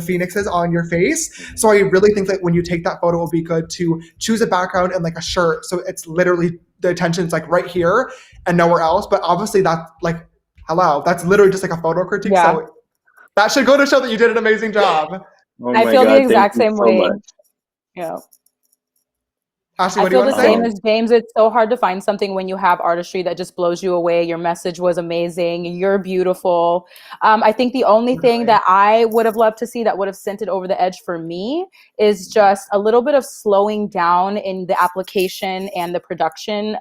Speaker 10: phoenixes on your face. So I really think that when you take that photo, it will be good to choose a background and like a shirt. So it's literally, the attention's like right here and nowhere else. But obviously that's like, hello, that's literally just like a photo critique.
Speaker 14: Yeah.
Speaker 10: So that should go to show that you did an amazing job.
Speaker 17: Oh
Speaker 14: I feel the exact same way.
Speaker 17: Much.
Speaker 14: Yeah.
Speaker 10: Ashley,
Speaker 14: I
Speaker 10: what do you
Speaker 14: feel
Speaker 10: want
Speaker 14: the
Speaker 10: to say?
Speaker 14: same as James. It's so hard to find something when you have artistry that just blows you away. Your message was amazing. You're beautiful. I think the only thing that I would have loved to see that would have sent it over the edge for me is just a little bit of slowing down in the application and the production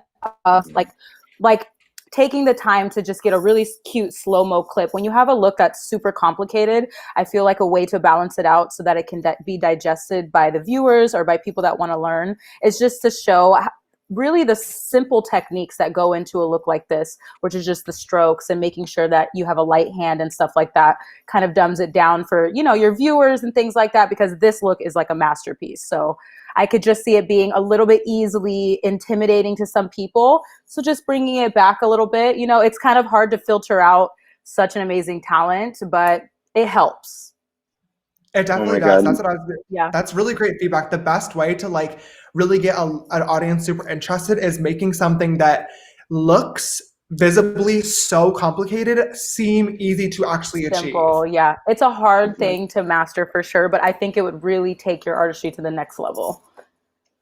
Speaker 14: of like taking the time to just get a really cute slow-mo clip. When you have a look that's super complicated, I feel like a way to balance it out so that it can be digested by the viewers or by people that want to learn is just to show really the simple techniques that go into a look like this, which is just the strokes and making sure that you have a light hand and stuff like that kind of dumbs it down for, you know, your viewers and things like that, because this look is like a masterpiece. So I could just see it being a little bit easily intimidating to some people. So just bringing it back a little bit, you know, it's kind of hard to filter out such an amazing talent, but it helps.
Speaker 10: It definitely does. That's what I was. Yeah, that's really great feedback. The best way to like really get an audience super interested is making something that looks visibly so complicated seem easy to actually achieve.
Speaker 14: Yeah, it's a hard thing to master for sure, but I think it would really take your artistry to the next level.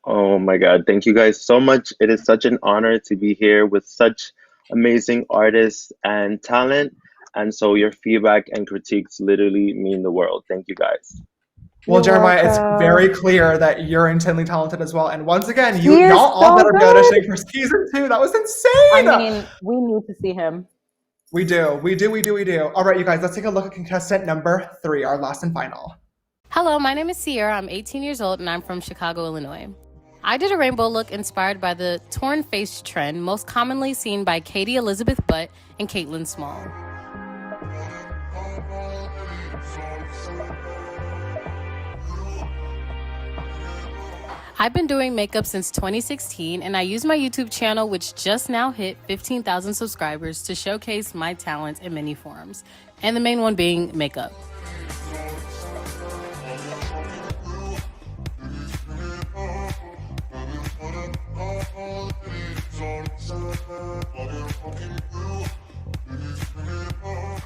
Speaker 19: Oh my God, thank you guys so much. It is such an honor to be here with such amazing artists and talent. And so your feedback and critiques literally mean the world. Thank you guys.
Speaker 10: Well,
Speaker 14: You're
Speaker 10: Jeremiah, it's
Speaker 14: welcome.
Speaker 10: very clear that you're insanely talented as well. And once again,
Speaker 14: He is
Speaker 10: y'all all
Speaker 14: so
Speaker 10: better be
Speaker 14: good.
Speaker 10: auditioning for season 2. That was insane.
Speaker 14: I mean, we need to see him.
Speaker 10: We do. All right, you guys, let's take a look at contestant number 3, our last and final.
Speaker 20: Hello, my name is Sierra. I'm 18 years old and I'm from Chicago, Illinois. I did a rainbow look inspired by the torn face trend, most commonly seen by Katie Elizabeth Butt and Caitlin Small. I've been doing makeup since 2016, and I use my YouTube channel, which just now hit 15,000 subscribers, to showcase my talents in many forms, and the main one being makeup.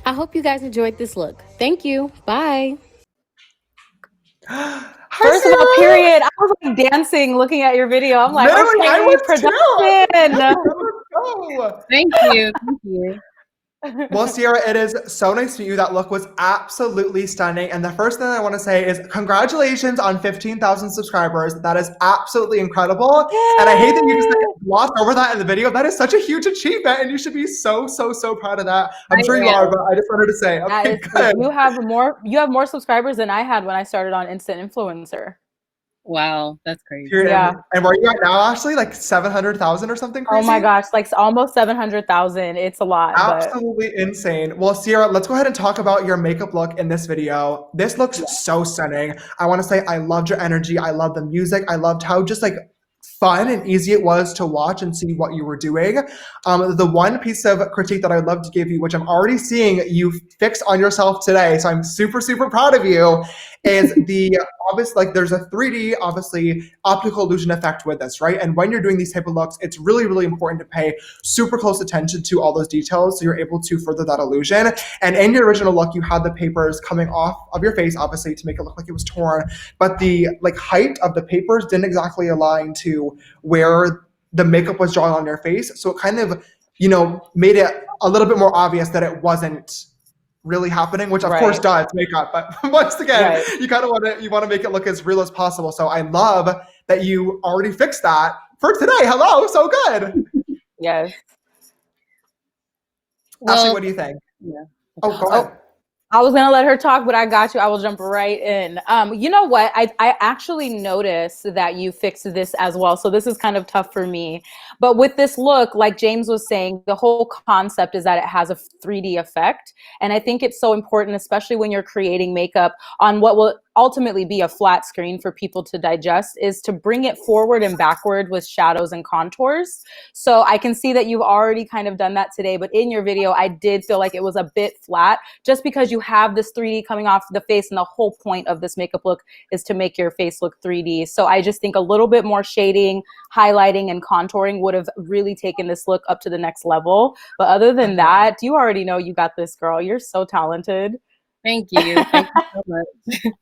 Speaker 20: I hope you guys enjoyed this look. Thank you. Bye.
Speaker 14: First of all, period. I was like dancing, looking at your video. I'm like,
Speaker 10: Literally, I
Speaker 14: okay,
Speaker 10: was
Speaker 14: production.
Speaker 20: Thank you. Thank you.
Speaker 10: Well, Sierra, it is so nice to meet you. That look was absolutely stunning. And the first thing I want to say is congratulations on 15,000 subscribers. That is absolutely incredible. Yay! And I hate that you just glossed over that in the video. That is such a huge achievement, and you should be so proud of that. I'm sure you are, but I just wanted to say, okay, good.
Speaker 14: You have more subscribers than I had when I started on Instant Influencer.
Speaker 20: Wow, that's crazy.
Speaker 10: Period.
Speaker 14: Yeah.
Speaker 10: And where are you at now, Ashley? Like 700,000 or something crazy?
Speaker 14: Oh my gosh, like almost 700,000. It's a lot.
Speaker 10: Absolutely insane. Well, Sierra, let's go ahead and talk about your makeup look in this video. This looks so stunning. I want to say I loved your energy. I love the music. I loved how just like fun and easy it was to watch and see what you were doing. The one piece of critique that I would love to give you, which I'm already seeing you fix on yourself today, so I'm super proud of you, is the obvious, like there's a 3D, obviously, optical illusion effect with this, right? And when you're doing these type of looks, it's really important to pay super close attention to all those details so you're able to further that illusion. And in your original look, you had the papers coming off of your face, obviously, to make it look like it was torn, but the like height of the papers didn't exactly align to where the makeup was drawn on your face. So it kind of, you know, made it a little bit more obvious that it wasn't really happening, which of course does makeup, but once again, you kind of want to make it look as real as possible. So I love that you already fixed that for today. Hello, so good.
Speaker 14: Yes.
Speaker 10: Ashley, what do you think?
Speaker 14: Yeah.
Speaker 10: Oh, go ahead.
Speaker 14: I was gonna let her talk, but I got you. I will jump right in. You know what? I actually noticed that you fixed this as well. So this is kind of tough for me. But with this look, like James was saying, the whole concept is that it has a 3D effect. And I think it's so important, especially when you're creating makeup on what will ultimately be a flat screen for people to digest, is to bring it forward and backward with shadows and contours. So I can see that you've already kind of done that today, but in your video, I did feel like it was a bit flat just because you have this 3D coming off the face, and the whole point of this makeup look is to make your face look 3D. So I just think a little bit more shading, highlighting, and contouring would have really taken this look up to the next level. But other than that, you already know you got this, girl. You're so talented.
Speaker 20: Thank you. Thank you so much.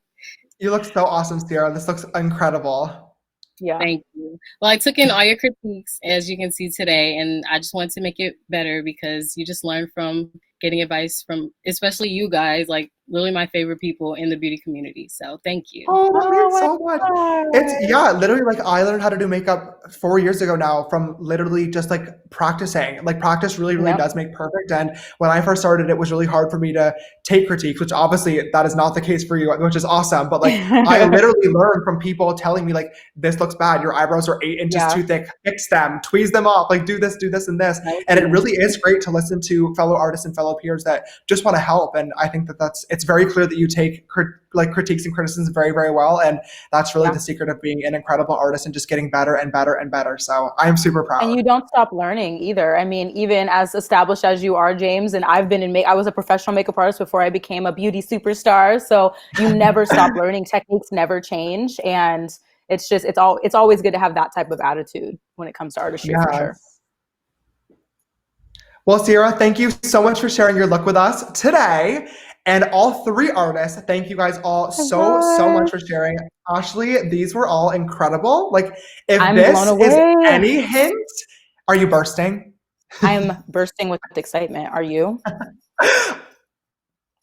Speaker 10: You look so awesome, Sierra. This looks incredible.
Speaker 14: Yeah.
Speaker 20: Thank you. Well, I took in all your critiques, as you can see today, and I just wanted to make it better because you just learn from getting advice from, especially you guys, like literally my favorite people in the beauty community. So thank you.
Speaker 10: Oh, that means so much. It's, yeah, literally like I learned how to do makeup 4 years ago now from literally just like practicing. Like practice really does make perfect. And when I first started, it was really hard for me to take critiques, which obviously that is not the case for you, which is awesome. But like I literally learned from people telling me like, this looks bad. Your eyebrows are 8 inches too thick. Fix them, tweeze them up, like do this, and this. And it really is great to listen to fellow artists and fellow peers that just want to help. And I think that it's very clear that you take critiques and criticisms very well, and that's really the secret of being an incredible artist and just getting better and better and better. So I'm super proud.
Speaker 14: And you don't stop learning either. I mean, even as established as you are, James, and I've been I was a professional makeup artist before I became a beauty superstar. So you never stop learning. Techniques never change, and it's always good to have that type of attitude when it comes to artistry for sure.
Speaker 10: Well, Sierra, thank you so much for sharing your look with us today. And all 3 artists, thank you guys all so much for sharing. Ashley, these were all incredible. Like, if this is any hint, are you bursting?
Speaker 14: I'm bursting with excitement. Are you?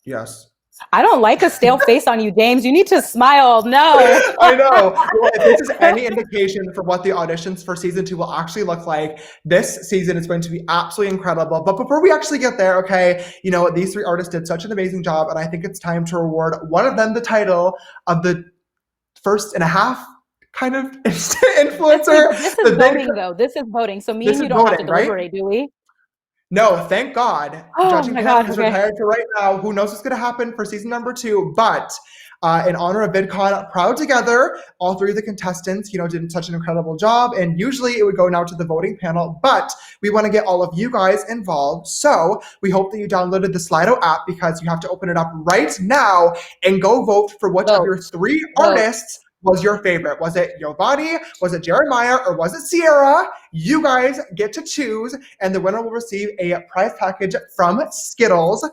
Speaker 10: Yes.
Speaker 14: I don't like a stale face on you, James. You need to smile. No.
Speaker 10: I know. Well, if this is any indication for what the auditions for season 2 will actually look like, this season is going to be absolutely incredible. But before we actually get there, okay, you know, these 3 artists did such an amazing job, and I think it's time to reward one of them the title of the first and a half kind of influencer.
Speaker 14: This is voting, though. This is voting. So me and you don't have to deliberate, do we?
Speaker 10: No, thank God.
Speaker 14: Oh
Speaker 10: Judging
Speaker 14: my
Speaker 10: panel
Speaker 14: God,
Speaker 10: is
Speaker 14: okay.
Speaker 10: retired for right now. Who knows what's going to happen for season number 2? But in honor of VidCon Proud Together, all 3 of the contestants, you know, did such an incredible job. And usually it would go now to the voting panel, but we want to get all of you guys involved. So we hope that you downloaded the Slido app, because you have to open it up right now and go vote for which of your 3 artists was your favorite. Was it Giovanni? Was it Jeremiah? Or was it Sierra? You guys get to choose, and the winner will receive a prize package from Skittles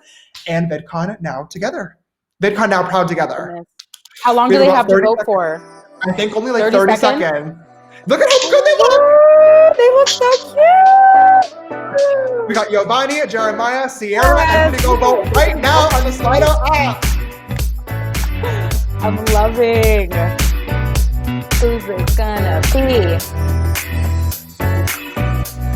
Speaker 10: and VidCon Now Together. VidCon Now Proud Together.
Speaker 14: How long do they have to vote for?
Speaker 10: I think only like 30 seconds. Look at how good they look!
Speaker 14: They look so cute!
Speaker 10: We got Giovanni, Jeremiah, Sierra, and we go vote right now on the Slido app.
Speaker 14: I'm loving. Who's it gonna be?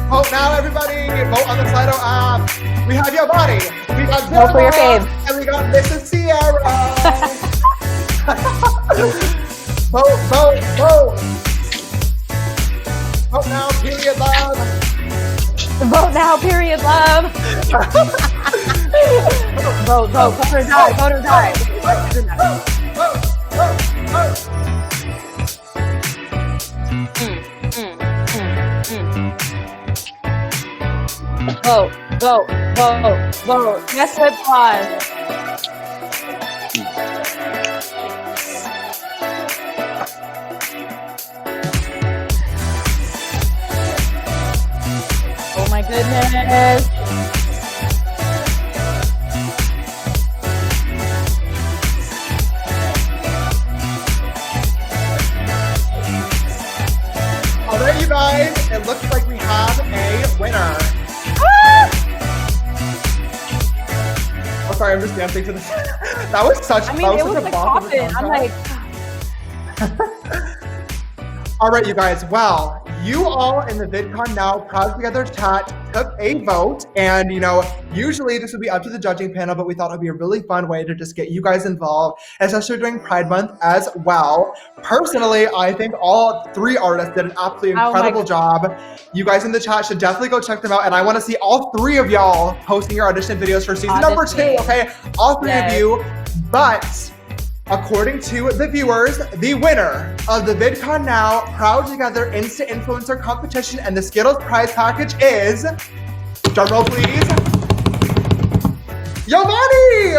Speaker 10: Vote now, everybody! Vote on the Slido app. We have Giovanni, we got
Speaker 14: Vote for your
Speaker 10: Jeremiah,
Speaker 14: fave.
Speaker 10: and we got Mrs. Sierra. Vote, vote, vote! Vote now, period love.
Speaker 14: Vote now, period love. Vote, vote, vote or die, vote or die. Vote, vote, vote, vote. Yes, with pause. Oh my goodness.
Speaker 10: All right, you guys, it looks like we have a winner. Oh, sorry, I'm just dancing to this. That was such.
Speaker 14: I mean,
Speaker 10: that was
Speaker 14: it was
Speaker 10: such
Speaker 14: like
Speaker 10: a bop of a
Speaker 14: popping. I'm
Speaker 10: soundtrack.
Speaker 14: like,
Speaker 10: All right, you guys. Well, you all in the VidCon Now Proud Together chat took a vote, and you know, usually this would be up to the judging panel, but we thought it'd be a really fun way to just get you guys involved, especially during Pride Month as well. Personally, I think all 3 artists did an absolutely incredible job. You guys in the chat should definitely go check them out, and I want to see all 3 of y'all posting your audition videos for season number 2. Okay, all 3 of you, but. According to the viewers, the winner of the VidCon Now Proud Together Insta Influencer Competition and the Skittles prize package is, drum roll please, Giovanni!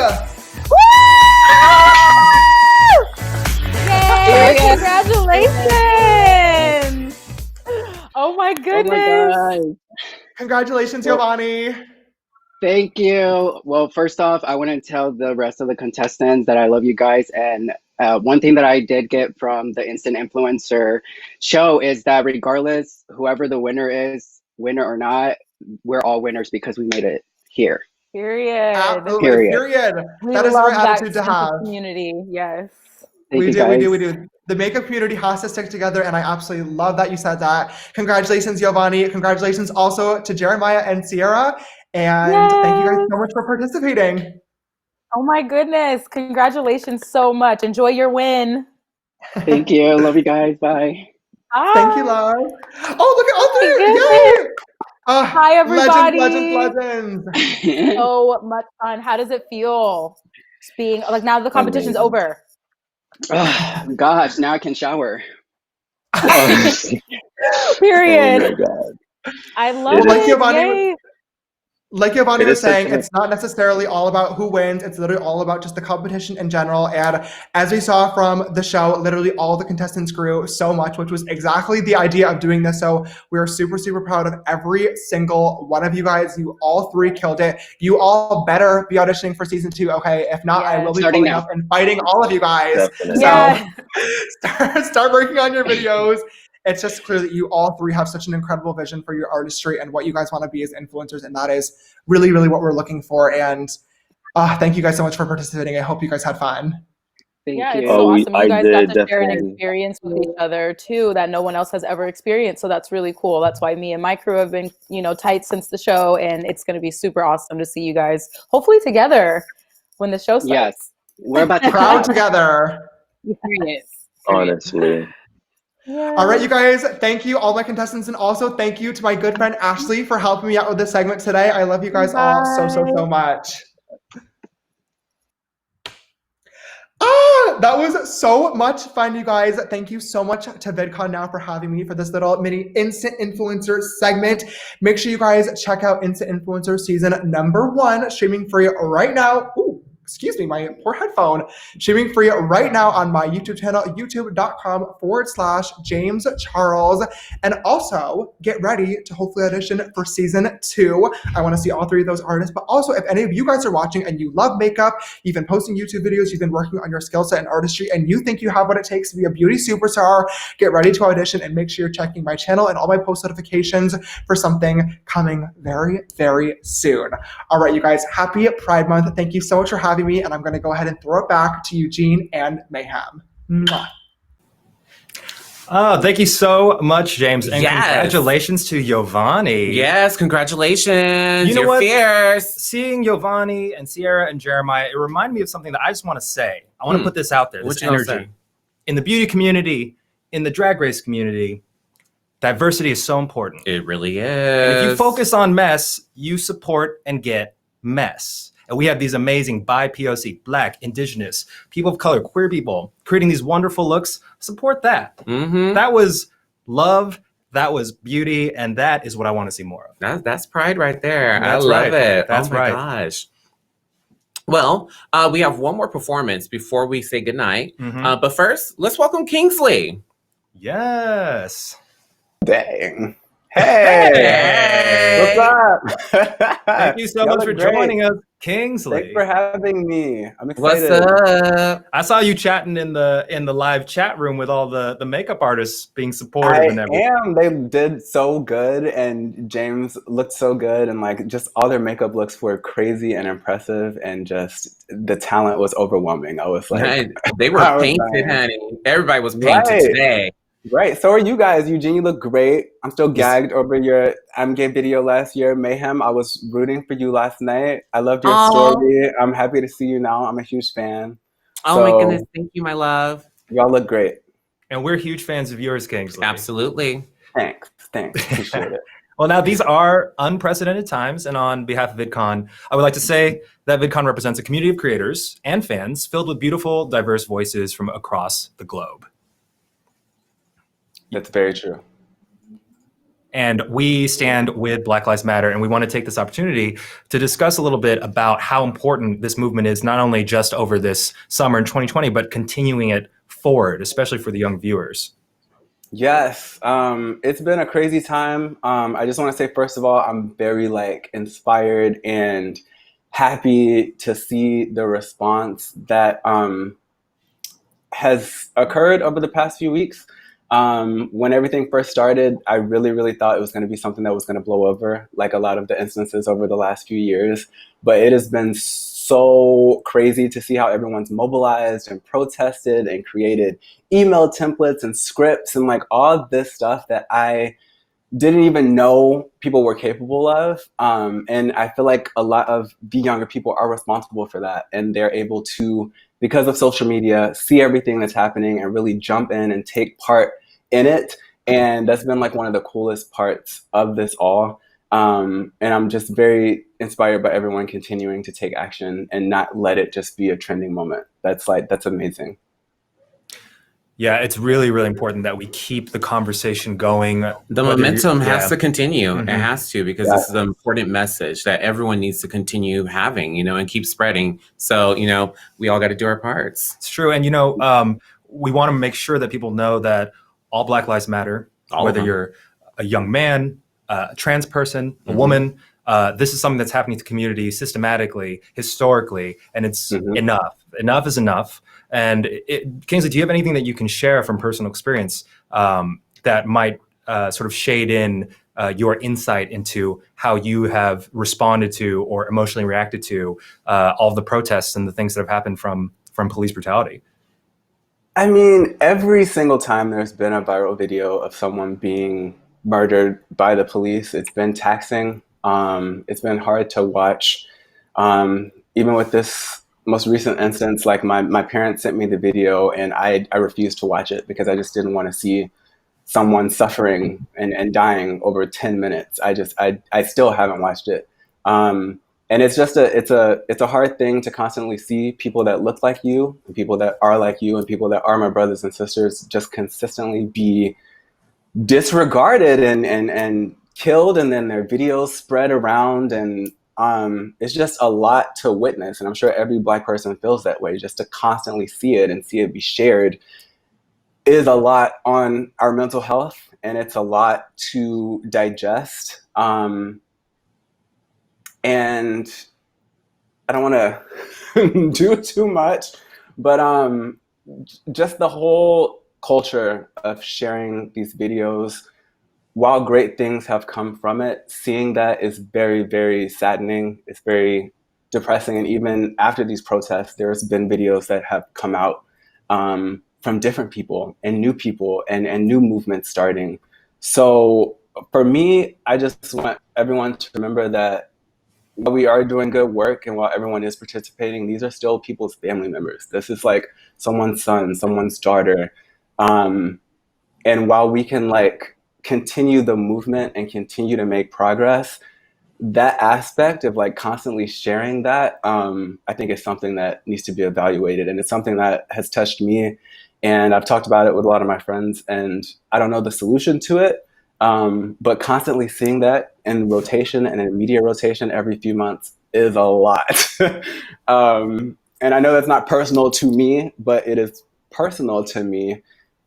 Speaker 14: yay! Congratulations! Oh my goodness!
Speaker 10: Congratulations, Giovanni.
Speaker 17: Thank you. Well, first off, I want to tell the rest of the contestants that I love you guys. And one thing that I did get from the Instant Influencer show is that regardless, whoever the winner is, winner or not, we're all winners because we made it here.
Speaker 14: Period.
Speaker 10: Absolutely.
Speaker 17: Period.
Speaker 14: We
Speaker 10: That is the
Speaker 14: love
Speaker 10: right
Speaker 14: that
Speaker 10: attitude to
Speaker 14: sense of
Speaker 10: have.
Speaker 14: community. Yes.
Speaker 10: We do. The makeup community has to stick together, and I absolutely love that you said that. Congratulations, Giovanni. Congratulations also to Jeremiah and Sierra. And thank you guys so much for participating.
Speaker 14: Oh my goodness. Congratulations so much. Enjoy your win.
Speaker 17: Thank you. Love you guys. Bye.
Speaker 14: Bye.
Speaker 10: Thank you, love. Oh, look at all 3. Yay!
Speaker 14: Hi, everybody.
Speaker 10: Legends.
Speaker 14: So much fun. How does it feel? Just being like, now the competition's over.
Speaker 17: Gosh, now I can shower.
Speaker 14: Period.
Speaker 17: Oh my God.
Speaker 14: I love it.
Speaker 10: Like Giovanni
Speaker 19: It
Speaker 10: was
Speaker 19: is such
Speaker 10: saying,
Speaker 19: a-
Speaker 10: it's not necessarily all about who wins. It's literally all about just the competition in general. And as we saw from the show, literally all the contestants grew so much, which was exactly the idea of doing this. So we are super, super proud of every single one of you guys. You all 3 killed it. You all better be auditioning for season 2, okay? If not, I will be pulling up and fighting all of you guys.
Speaker 19: Definitely.
Speaker 10: So start working on your videos. it's just clear that you all three have such an incredible vision for your artistry and what you guys want to be as influencers. And that is really, really what we're looking for. And thank you guys so much for participating. I hope you guys had fun.
Speaker 14: Yeah, it's so awesome. You guys got to share an experience with each other too that no one else has ever experienced. So that's really cool. That's why me and my crew have been, tight since the show, and it's going to be super awesome to see you guys hopefully together when the show starts.
Speaker 17: Yes, we're about to
Speaker 10: proud together.
Speaker 19: Honestly.
Speaker 10: Yeah. All right, you guys, thank you, all my contestants, and also thank you to my good friend Ashley for helping me out with this segment today. I love you guys all so much. That was so much fun, you guys. Thank you so much to VidCon Now for having me for this little mini Instant Influencer segment. Make sure you guys check out Instant Influencer season #1, streaming free right now. Ooh, excuse me, my poor headphone. Streaming free right now on my YouTube channel, youtube.com/James Charles. And also get ready to hopefully audition for season 2. I want to see all 3 of those artists. But also, if any of you guys are watching and you love makeup, you've been posting YouTube videos, you've been working on your skill set and artistry, and you think you have what it takes to be a beauty superstar, get ready to audition and make sure you're checking my channel and all my post notifications for something coming very, very soon. All right, you guys, happy Pride Month. Thank you so much for having me, and I'm going to go ahead and throw it back to Eugene and Mayhem. Mwah.
Speaker 2: Oh, thank you so much, James, and
Speaker 3: Yes.
Speaker 2: congratulations to Giovanni.
Speaker 3: Yes, congratulations.
Speaker 2: You know
Speaker 3: You're
Speaker 2: what?
Speaker 3: fierce.
Speaker 2: Seeing Giovanni and Sierra and Jeremiah, it reminded me of something that I just want to say. I want to put this out there,
Speaker 3: What
Speaker 2: this
Speaker 3: you gonna
Speaker 2: energy.
Speaker 3: say?
Speaker 2: In the beauty community, in the drag race community, diversity is so important.
Speaker 3: It really is.
Speaker 2: And if you focus on mess, you support and get mess. And we have these amazing BIPOC, Black, Indigenous, people of color, queer people creating these wonderful looks. Support that.
Speaker 3: Mm-hmm.
Speaker 2: That was love. That was beauty. And that is what I want to see more of.
Speaker 3: That's pride right there.
Speaker 2: That's
Speaker 3: I love
Speaker 2: right.
Speaker 3: it.
Speaker 2: That's
Speaker 3: oh my
Speaker 2: right.
Speaker 3: gosh. Well, we have one more performance before we say goodnight. But first, let's welcome Kingsley.
Speaker 2: Yes.
Speaker 21: Dang. Hey, what's up?
Speaker 2: Thank you so much for joining us, Kingsley.
Speaker 21: Thanks for having me. I'm excited.
Speaker 3: What's up?
Speaker 2: I saw you chatting in the live chat room with all the makeup artists being supportive and everything.
Speaker 21: They did so good, and James looked so good, and like just all their makeup looks were crazy and impressive, and just the talent was overwhelming. I was like,
Speaker 3: they were painted, honey. Everybody was painted today.
Speaker 21: Right. So are you guys. Eugene, you look great. I'm still gagged over your I'm Gay video last year. Mayhem, I was rooting for you last night. I loved your story. I'm happy to see you now. I'm a huge fan.
Speaker 3: Oh my goodness. Thank you, my love.
Speaker 21: Y'all look great.
Speaker 2: And we're huge fans of yours, Kingsley.
Speaker 3: Absolutely.
Speaker 21: Thanks. Appreciate it.
Speaker 2: Well, now these are unprecedented times, and on behalf of VidCon, I would like to say that VidCon represents a community of creators and fans filled with beautiful, diverse voices from across the globe.
Speaker 21: That's very true.
Speaker 2: And we stand with Black Lives Matter, and we want to take this opportunity to discuss a little bit about how important this movement is, not only just over this summer in 2020, but continuing it forward, especially for the young viewers.
Speaker 21: Yes, it's been a crazy time. I just want to say, first of all, I'm very inspired and happy to see the response that has occurred over the past few weeks. When everything first started, I really thought it was going to be something that was going to blow over, like a lot of the instances over the last few years. But it has been so crazy to see how everyone's mobilized and protested and created email templates and scripts and all this stuff that I didn't even know people were capable of. And I feel like a lot of the younger people are responsible for that. And they're able to, because of social media, see everything that's happening and really jump in and take part in it. And that's been one of the coolest parts of this all. And I'm just very inspired by everyone continuing to take action and not let it just be a trending moment. That's amazing.
Speaker 2: Yeah, it's really important that we keep the conversation going.
Speaker 3: The momentum has to continue.
Speaker 2: Mm-hmm.
Speaker 3: It has to, because this is an important message that everyone needs to continue having, and keep spreading. So, we all got to do our parts.
Speaker 2: It's true. And, we want to make sure that people know that all Black Lives Matter, whether you're a young man, a trans person, a woman, this is something that's happening to the community systematically, historically, and it's enough. Enough is enough. And Kingsley, do you have anything that you can share from personal experience that that might sort of shade in your insight into how you have responded to or emotionally reacted to all the protests and the things that have happened from police brutality?
Speaker 21: I mean, every single time there's been a viral video of someone being murdered by the police, it's been taxing. It's been hard to watch. Even with this most recent instance, like my parents sent me the video and I refused to watch it because I just didn't want to see someone suffering and dying over 10 minutes. I still haven't watched it. And it's just it's a hard thing to constantly see people that look like you, and people that are like you, and people that are my brothers and sisters just consistently be disregarded and killed, and then their videos spread around, and it's just a lot to witness. And I'm sure every Black person feels that way. Just to constantly see it and see it be shared is a lot on our mental health, and it's a lot to digest. And I don't want to do too much, but just the whole culture of sharing these videos, while great things have come from it, seeing that is very, very saddening. It's very depressing. And even after these protests, there's been videos that have come out from different people and new movements starting. So for me, I just want everyone to remember that while we are doing good work and while everyone is participating, these are still people's family members. This is like someone's son, someone's daughter. And while we can like continue the movement and continue to make progress, that aspect of like constantly sharing that, I think is something that needs to be evaluated. And it's something that has touched me. And I've talked about it with a lot of my friends, and I don't know the solution to it. But constantly seeing that in rotation and in media rotation every few months is a lot. And I know that's not personal to me, but it is personal to me.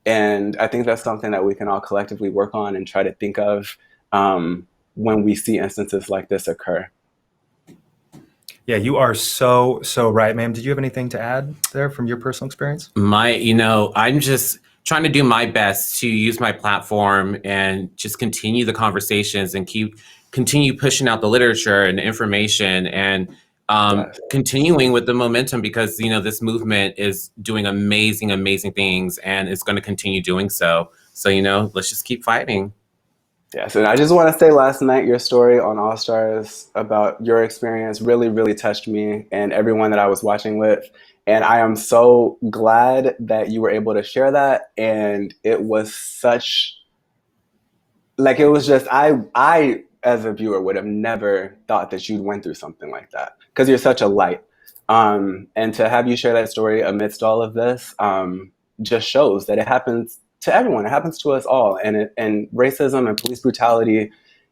Speaker 21: And I think that's something that we can all collectively work on and try to think of when we see instances like this occur.
Speaker 2: Yeah, you are so right, ma'am. Did you have anything to add there from your personal experience?
Speaker 3: I'm just trying to do my best to use my platform and just continue the conversations and continue pushing out the literature and the information and continuing with the momentum, because this movement is doing amazing things, and it's going to continue doing so. So let's just keep fighting.
Speaker 21: Yes, and I just want to say, last night your story on All Stars about your experience really touched me and everyone that I was watching with. And I am so glad that you were able to share that. And it was I as a viewer would have never thought that you'd went through something like that, because you're such a light. And to have you share that story amidst all of this just shows that it happens to everyone. It happens to us all. And racism and police brutality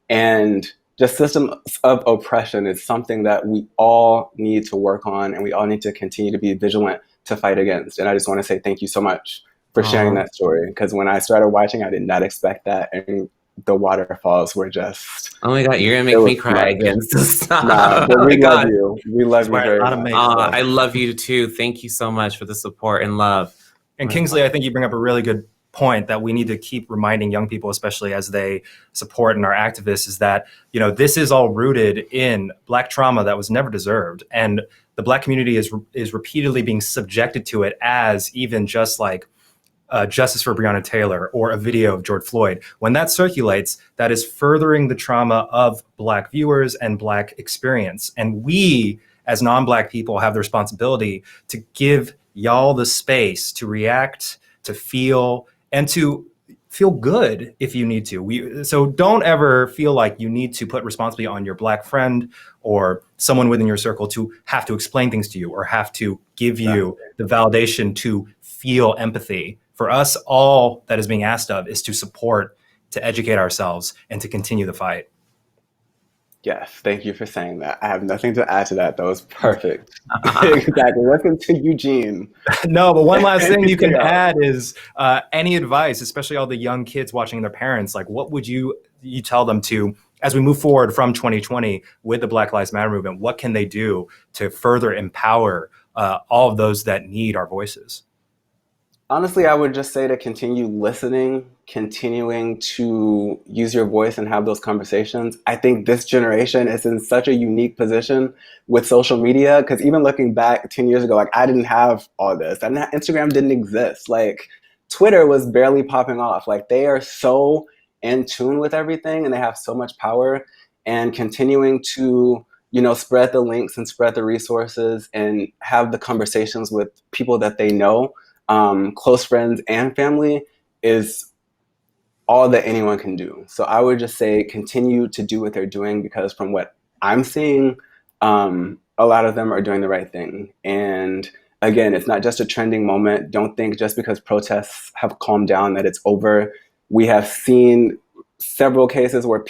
Speaker 21: and just systems of oppression is something that we all need to work on, and we all need to continue to be vigilant to fight against. And I just want to say thank you so much for sharing that story, because when I started watching, I did not expect that. And the waterfalls were just...
Speaker 3: Oh my God, you're going to make me cry again.
Speaker 21: Nah, but we love you. We love you very much.
Speaker 3: I love you too. Thank you so much for the support and love.
Speaker 2: And Kingsley, I think you bring up a really good point that we need to keep reminding young people, especially as they support and are activists, is that, this is all rooted in Black trauma that was never deserved. And the Black community is repeatedly being subjected to it, as even just like justice for Breonna Taylor or a video of George Floyd. When that circulates, that is furthering the trauma of Black viewers and Black experience. And we, as non-Black people, have the responsibility to give y'all the space to react, to feel, and to feel good if you need to. So don't ever feel like you need to put responsibility on your Black friend or someone within your circle to have to explain things to you or have to give you the validation to feel empathy. For us, all that is being asked of is to support, to educate ourselves, and to continue the fight.
Speaker 21: Yes, thank you for saying that. I have nothing to add to that. That was perfect. Exactly. Listen to Eugene.
Speaker 2: No, but one last thing you can add is any advice, especially all the young kids watching their parents. Like, what would you tell them to, as we move forward from 2020 with the Black Lives Matter movement, what can they do to further empower all of those that need our voices?
Speaker 21: Honestly, I would just say to continue listening, continuing to use your voice and have those conversations. I think this generation is in such a unique position with social media, because even looking back 10 years ago, like I didn't have all this. Instagram didn't exist. Like Twitter was barely popping off. Like they are so in tune with everything and they have so much power, and continuing to, you know, spread the links and spread the resources and have the conversations with people that they know, close friends and family, is all that anyone can do. So I would just say continue to do what they're doing, because from what I'm seeing, a lot of them are doing the right thing. And again, it's not just a trending moment. Don't think just because protests have calmed down that it's over. We have seen several cases where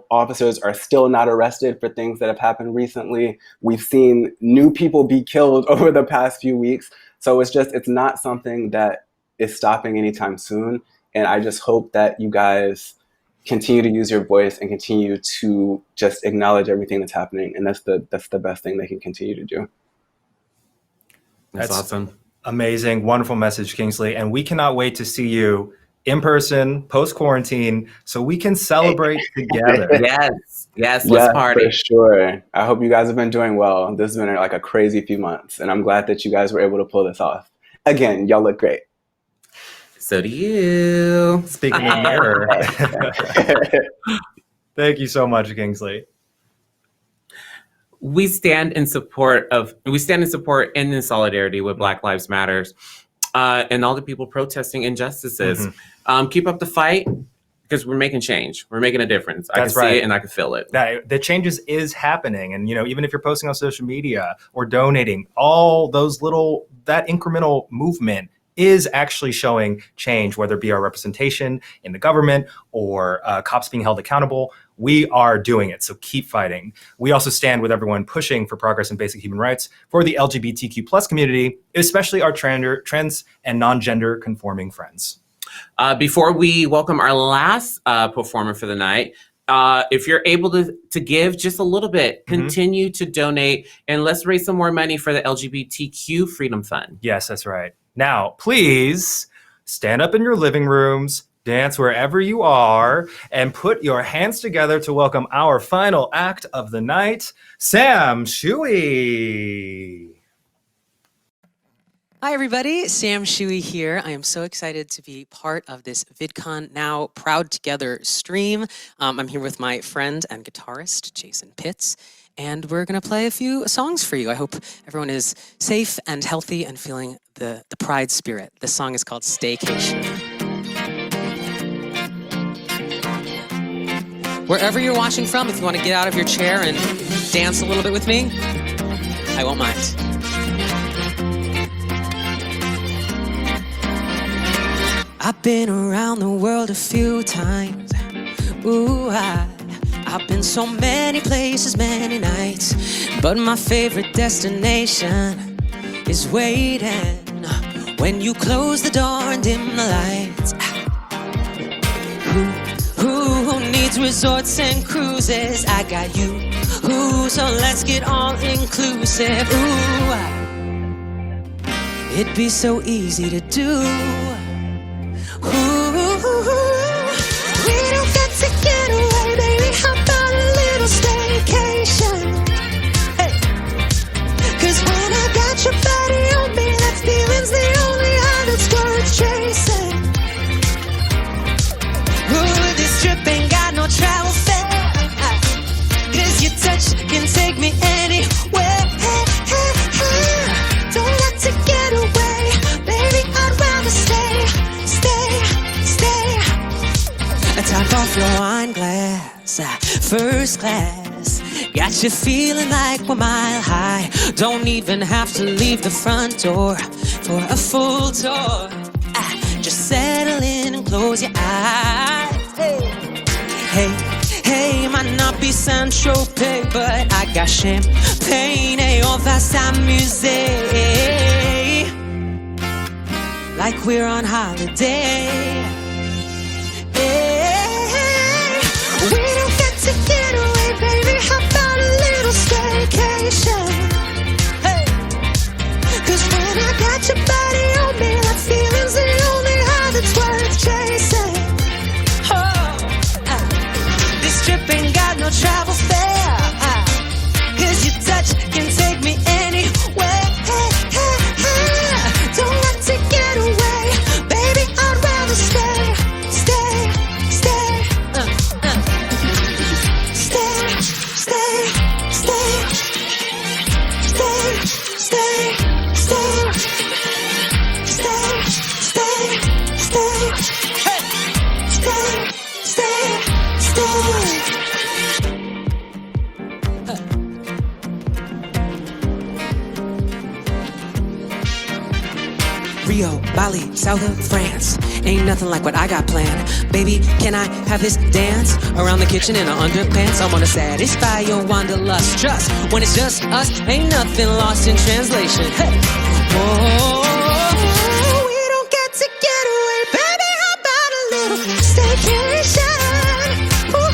Speaker 21: officers are still not arrested for things that have happened recently. We've seen new people be killed over the past few weeks. So it's not something that is stopping anytime soon. And I just hope that you guys continue to use your voice and continue to just acknowledge everything that's happening. And that's the best thing they can continue to do.
Speaker 3: That's awesome.
Speaker 2: Amazing. Wonderful message, Kingsley. And we cannot wait to see you in person, post-quarantine, so we can celebrate together.
Speaker 3: Yes, let's party.
Speaker 21: For sure. I hope you guys have been doing well. This has been like a crazy few months, and I'm glad that you guys were able to pull this off. Again, y'all look great.
Speaker 3: So do you.
Speaker 2: Speaking in mirror. Thank you so much, Kingsley.
Speaker 3: We stand in support and in solidarity with Black Lives Matters. And all the people protesting injustices. Keep up the fight, because we're making change. We're making a difference. I can see it and I can feel it.
Speaker 2: The changes is happening. And, you know, even if you're posting on social media or donating, all those that incremental movement is actually showing change, whether it be our representation in the government or cops being held accountable. We are doing it, so keep fighting. We also stand with everyone pushing for progress in basic human rights for the LGBTQ plus community, especially our trans and non-gender conforming friends.
Speaker 3: Before we welcome our last performer for the night, if you're able to give just a little bit, continue to donate, and let's raise some more money for the LGBTQ Freedom Fund.
Speaker 2: Yes, that's right. Now, please stand up in your living rooms, dance wherever you are, and put your hands together to welcome our final act of the night, Sam Tsui.
Speaker 1: Hi, everybody. Sam Tsui here. I am so excited to be part of this VidCon Now Proud Together stream. I'm here with my friend and guitarist, Jason Pitts, and we're going to play a few songs for you. I hope everyone is safe and healthy and feeling the pride spirit. This song is called Staycation. Wherever you're watching from, if you want to get out of your chair and dance a little bit with me, I won't mind. I've been around the world a few times. Ooh, I've been so many places, many nights. But my favorite destination is waiting when you close the door and dim the lights. Who needs resorts and cruises? I got you. So let's get all inclusive. Ooh, it'd be so easy to do. Ooh, we don't got to get away, baby. How about a little staycation? Hey, 'cause when I got your body on me, that feeling's the only high that's worth chasing. Ooh, this trip ain't got no travel fare, 'cause your touch can take me anywhere. Don't want to get away, baby. I'd rather stay. Top off your wine glass, first class. Got you feeling like we're mile high. Don't even have to leave the front door for a full tour. Just settle in and close your eyes. Hey, might not be Saint-Tropez, but I got champagne. Et on va s'amuser like we're on holiday. We don't get to get away, baby. How about a little staycation? Hey, 'cause when I got your body on me, that feeling's Rio, Bali, south of France. Ain't nothing like what I got planned. Baby, can I have this dance? Around the kitchen in her underpants. I wanna satisfy your wanderlust. Trust, when it's just us, ain't nothing lost in translation. Hey. Whoa. We don't get to get away, baby, how about a little staycation? Ooh,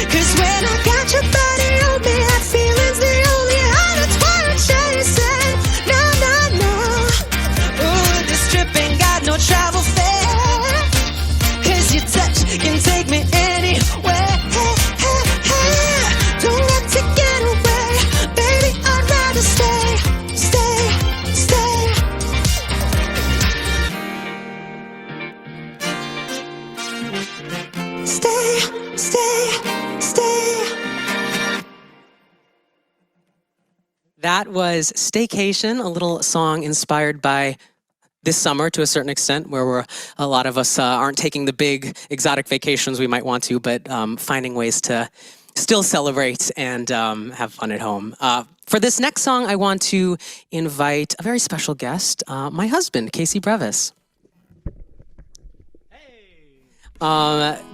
Speaker 1: 'cause when I got your body on me, that feeling's the only high that's worth chasing. No, no, no. Ooh, this trip ain't got no travel fare, 'cause your touch can take me anywhere. Don't get to get away, baby, I'd rather stay, stay, stay. Stay, stay, stay. That was Staycation, a little song inspired by this summer to a certain extent, where a lot of us aren't taking the big exotic vacations we might want to, but finding ways to still celebrate and have fun at home. For this next song, I want to invite a very special guest, my husband, Casey Brevis.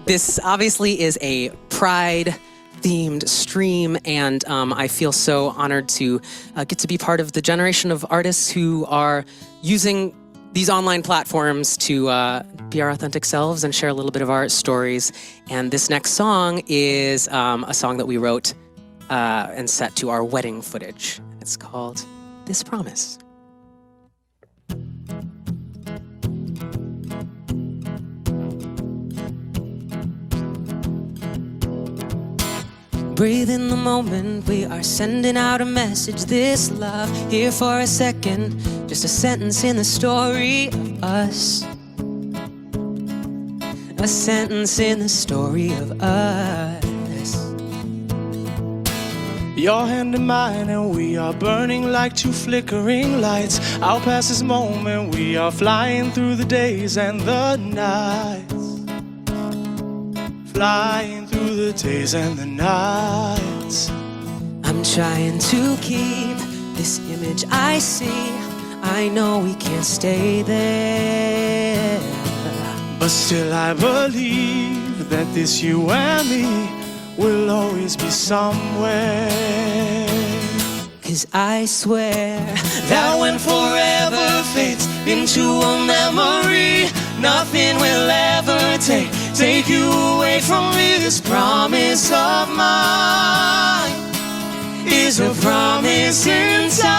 Speaker 1: This obviously is a Pride-themed stream, and I feel so honored to get to be part of the generation of artists who are using these online platforms to be our authentic selves and share a little bit of our stories. And this next song is a song that we wrote and set to our wedding footage. It's called This Promise. Breathe in the moment, we are sending out a message. This love, here for a second, just a sentence in the story of us. A sentence in the story of us.
Speaker 6: Your hand in mine and we are burning like two flickering lights. Out past this moment, we are flying through the days and the nights. Flying through the days and the nights.
Speaker 1: I'm trying to keep this image I see. I know we can't stay there,
Speaker 6: but still I believe that this you and me will always be somewhere.
Speaker 1: 'Cause I swear that when forever fades into a memory, nothing will ever take you away from me. This promise of mine is a promise in time.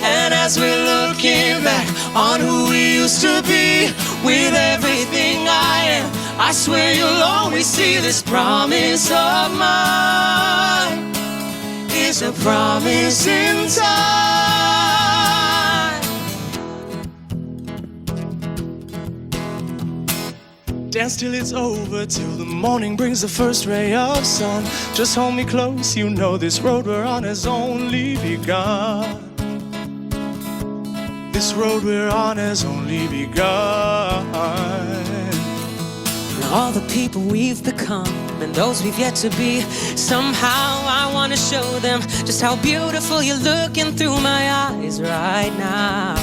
Speaker 1: And as we're looking back on who we used to be, with everything I am, I swear you'll always see this promise of mine is a promise in time.
Speaker 6: Dance till it's over, till the morning brings the first ray of sun. Just hold me close, you know this road we're on has only begun. This road we're on has only begun.
Speaker 1: All the people we've become and those we've yet to be, somehow I want to show them just how beautiful you're looking through my eyes right now.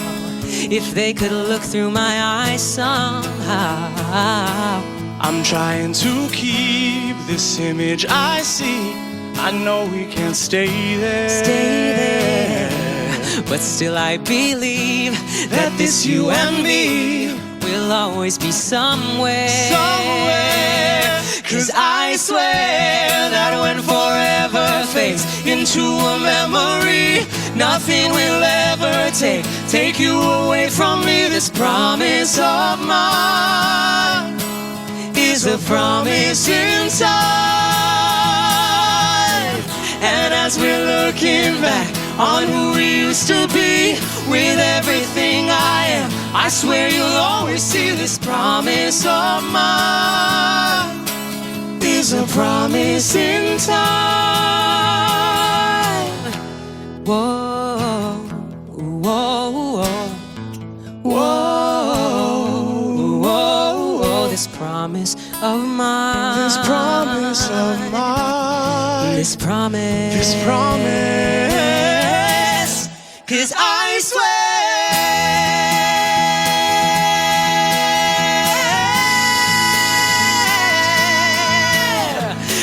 Speaker 1: If they could look through my eyes somehow.
Speaker 6: I'm trying to keep this image I see. I know we can't stay there,
Speaker 1: but still I believe that this you and me will always be somewhere. 'Cause I swear that when forever fades into a memory, nothing will ever take you away from me. This promise of mine is a promise in time. And as we're looking back on who we used to be, with everything I am, I swear you'll always see this promise of mine is a promise in time. Whoa, whoa, whoa, whoa, this promise of mine.
Speaker 6: This promise of mine.
Speaker 1: This promise.
Speaker 6: This promise.
Speaker 1: 'Cause I swear.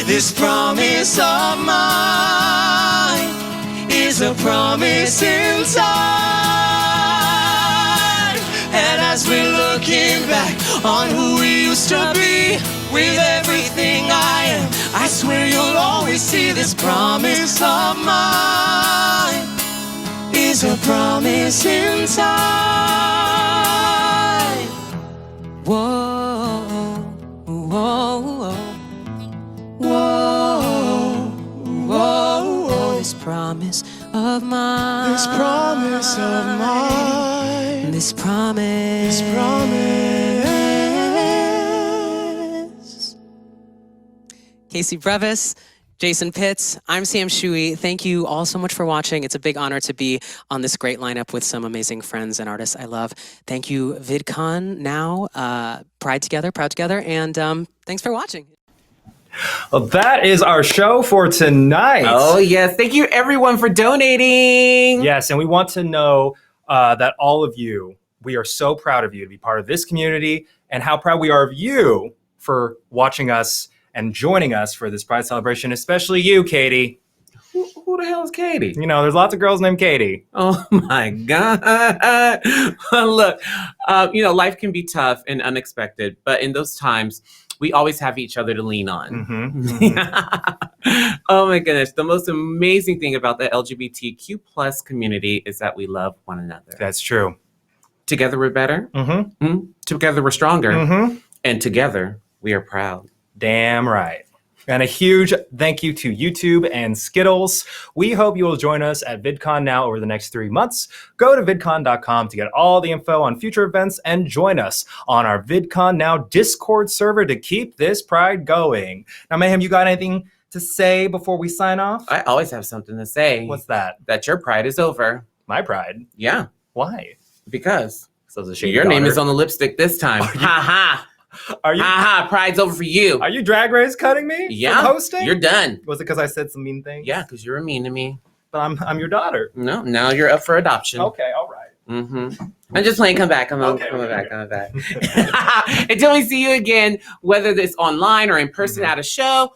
Speaker 6: This promise of mine is a promise in time. And as we're looking back on who we used to be, with everything I am, I swear you'll always see this promise of mine is a promise in time.
Speaker 1: Whoa, whoa, whoa.
Speaker 6: Whoa, whoa, whoa.
Speaker 1: This promise of mine.
Speaker 6: This promise of mine.
Speaker 1: This promise.
Speaker 6: This promise.
Speaker 1: Casey Brevis, Jason Pitts, I'm Sam Tsui. Thank you all so much for watching. It's a big honor to be on this great lineup with some amazing friends and artists I love. Thank you, VidCon Now, Proud Together, and thanks for watching.
Speaker 2: Well, that is our show for tonight.
Speaker 3: Oh, yes. Thank you, everyone, for donating.
Speaker 2: Yes, and we want to know that all of you, we are so proud of you to be part of this community, and how proud we are of you for watching us and joining us for this Pride celebration, especially you, Katie.
Speaker 3: Who the hell is Katie?
Speaker 2: You know, there's lots of girls named Katie.
Speaker 3: Oh, my God. Look, life can be tough and unexpected, but in those times, we always have each other to lean on. Oh my goodness. The most amazing thing about the LGBTQ plus community is that we love one another.
Speaker 2: That's true.
Speaker 3: Together we're better. Together we're stronger. And together we are proud.
Speaker 2: Damn right. And a huge thank you to YouTube and Skittles. We hope you will join us at VidCon Now over the next 3 months. Go to vidcon.com to get all the info on future events and join us on our VidCon Now Discord server to keep this Pride going. Now, Mayhem, you got anything to say before we sign off?
Speaker 3: I always have something to say.
Speaker 2: What's that?
Speaker 3: That your Pride is over.
Speaker 2: My Pride?
Speaker 3: Yeah.
Speaker 2: Why?
Speaker 3: Because
Speaker 2: your
Speaker 3: name is on the lipstick this time. Ha ha.
Speaker 2: Are you?
Speaker 3: Ha ha. Pride's over for you.
Speaker 2: Are you drag race cutting me?
Speaker 3: Yeah.
Speaker 2: From hosting?
Speaker 3: You're done.
Speaker 2: Was it because I said some mean things?
Speaker 3: Yeah, because you were mean to me.
Speaker 2: But I'm your daughter.
Speaker 3: No, now you're up for adoption.
Speaker 2: Okay, all right.
Speaker 3: I'm just playing. Come back. Come back. Until we see you again, whether it's online or in person at a show,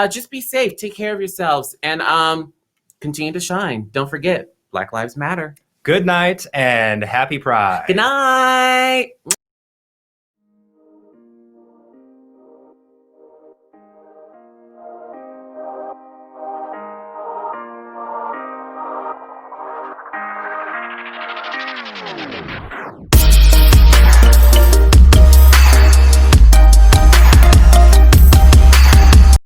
Speaker 3: just be safe. Take care of yourselves and continue to shine. Don't forget, Black Lives Matter.
Speaker 2: Good night and happy Pride.
Speaker 3: Good night.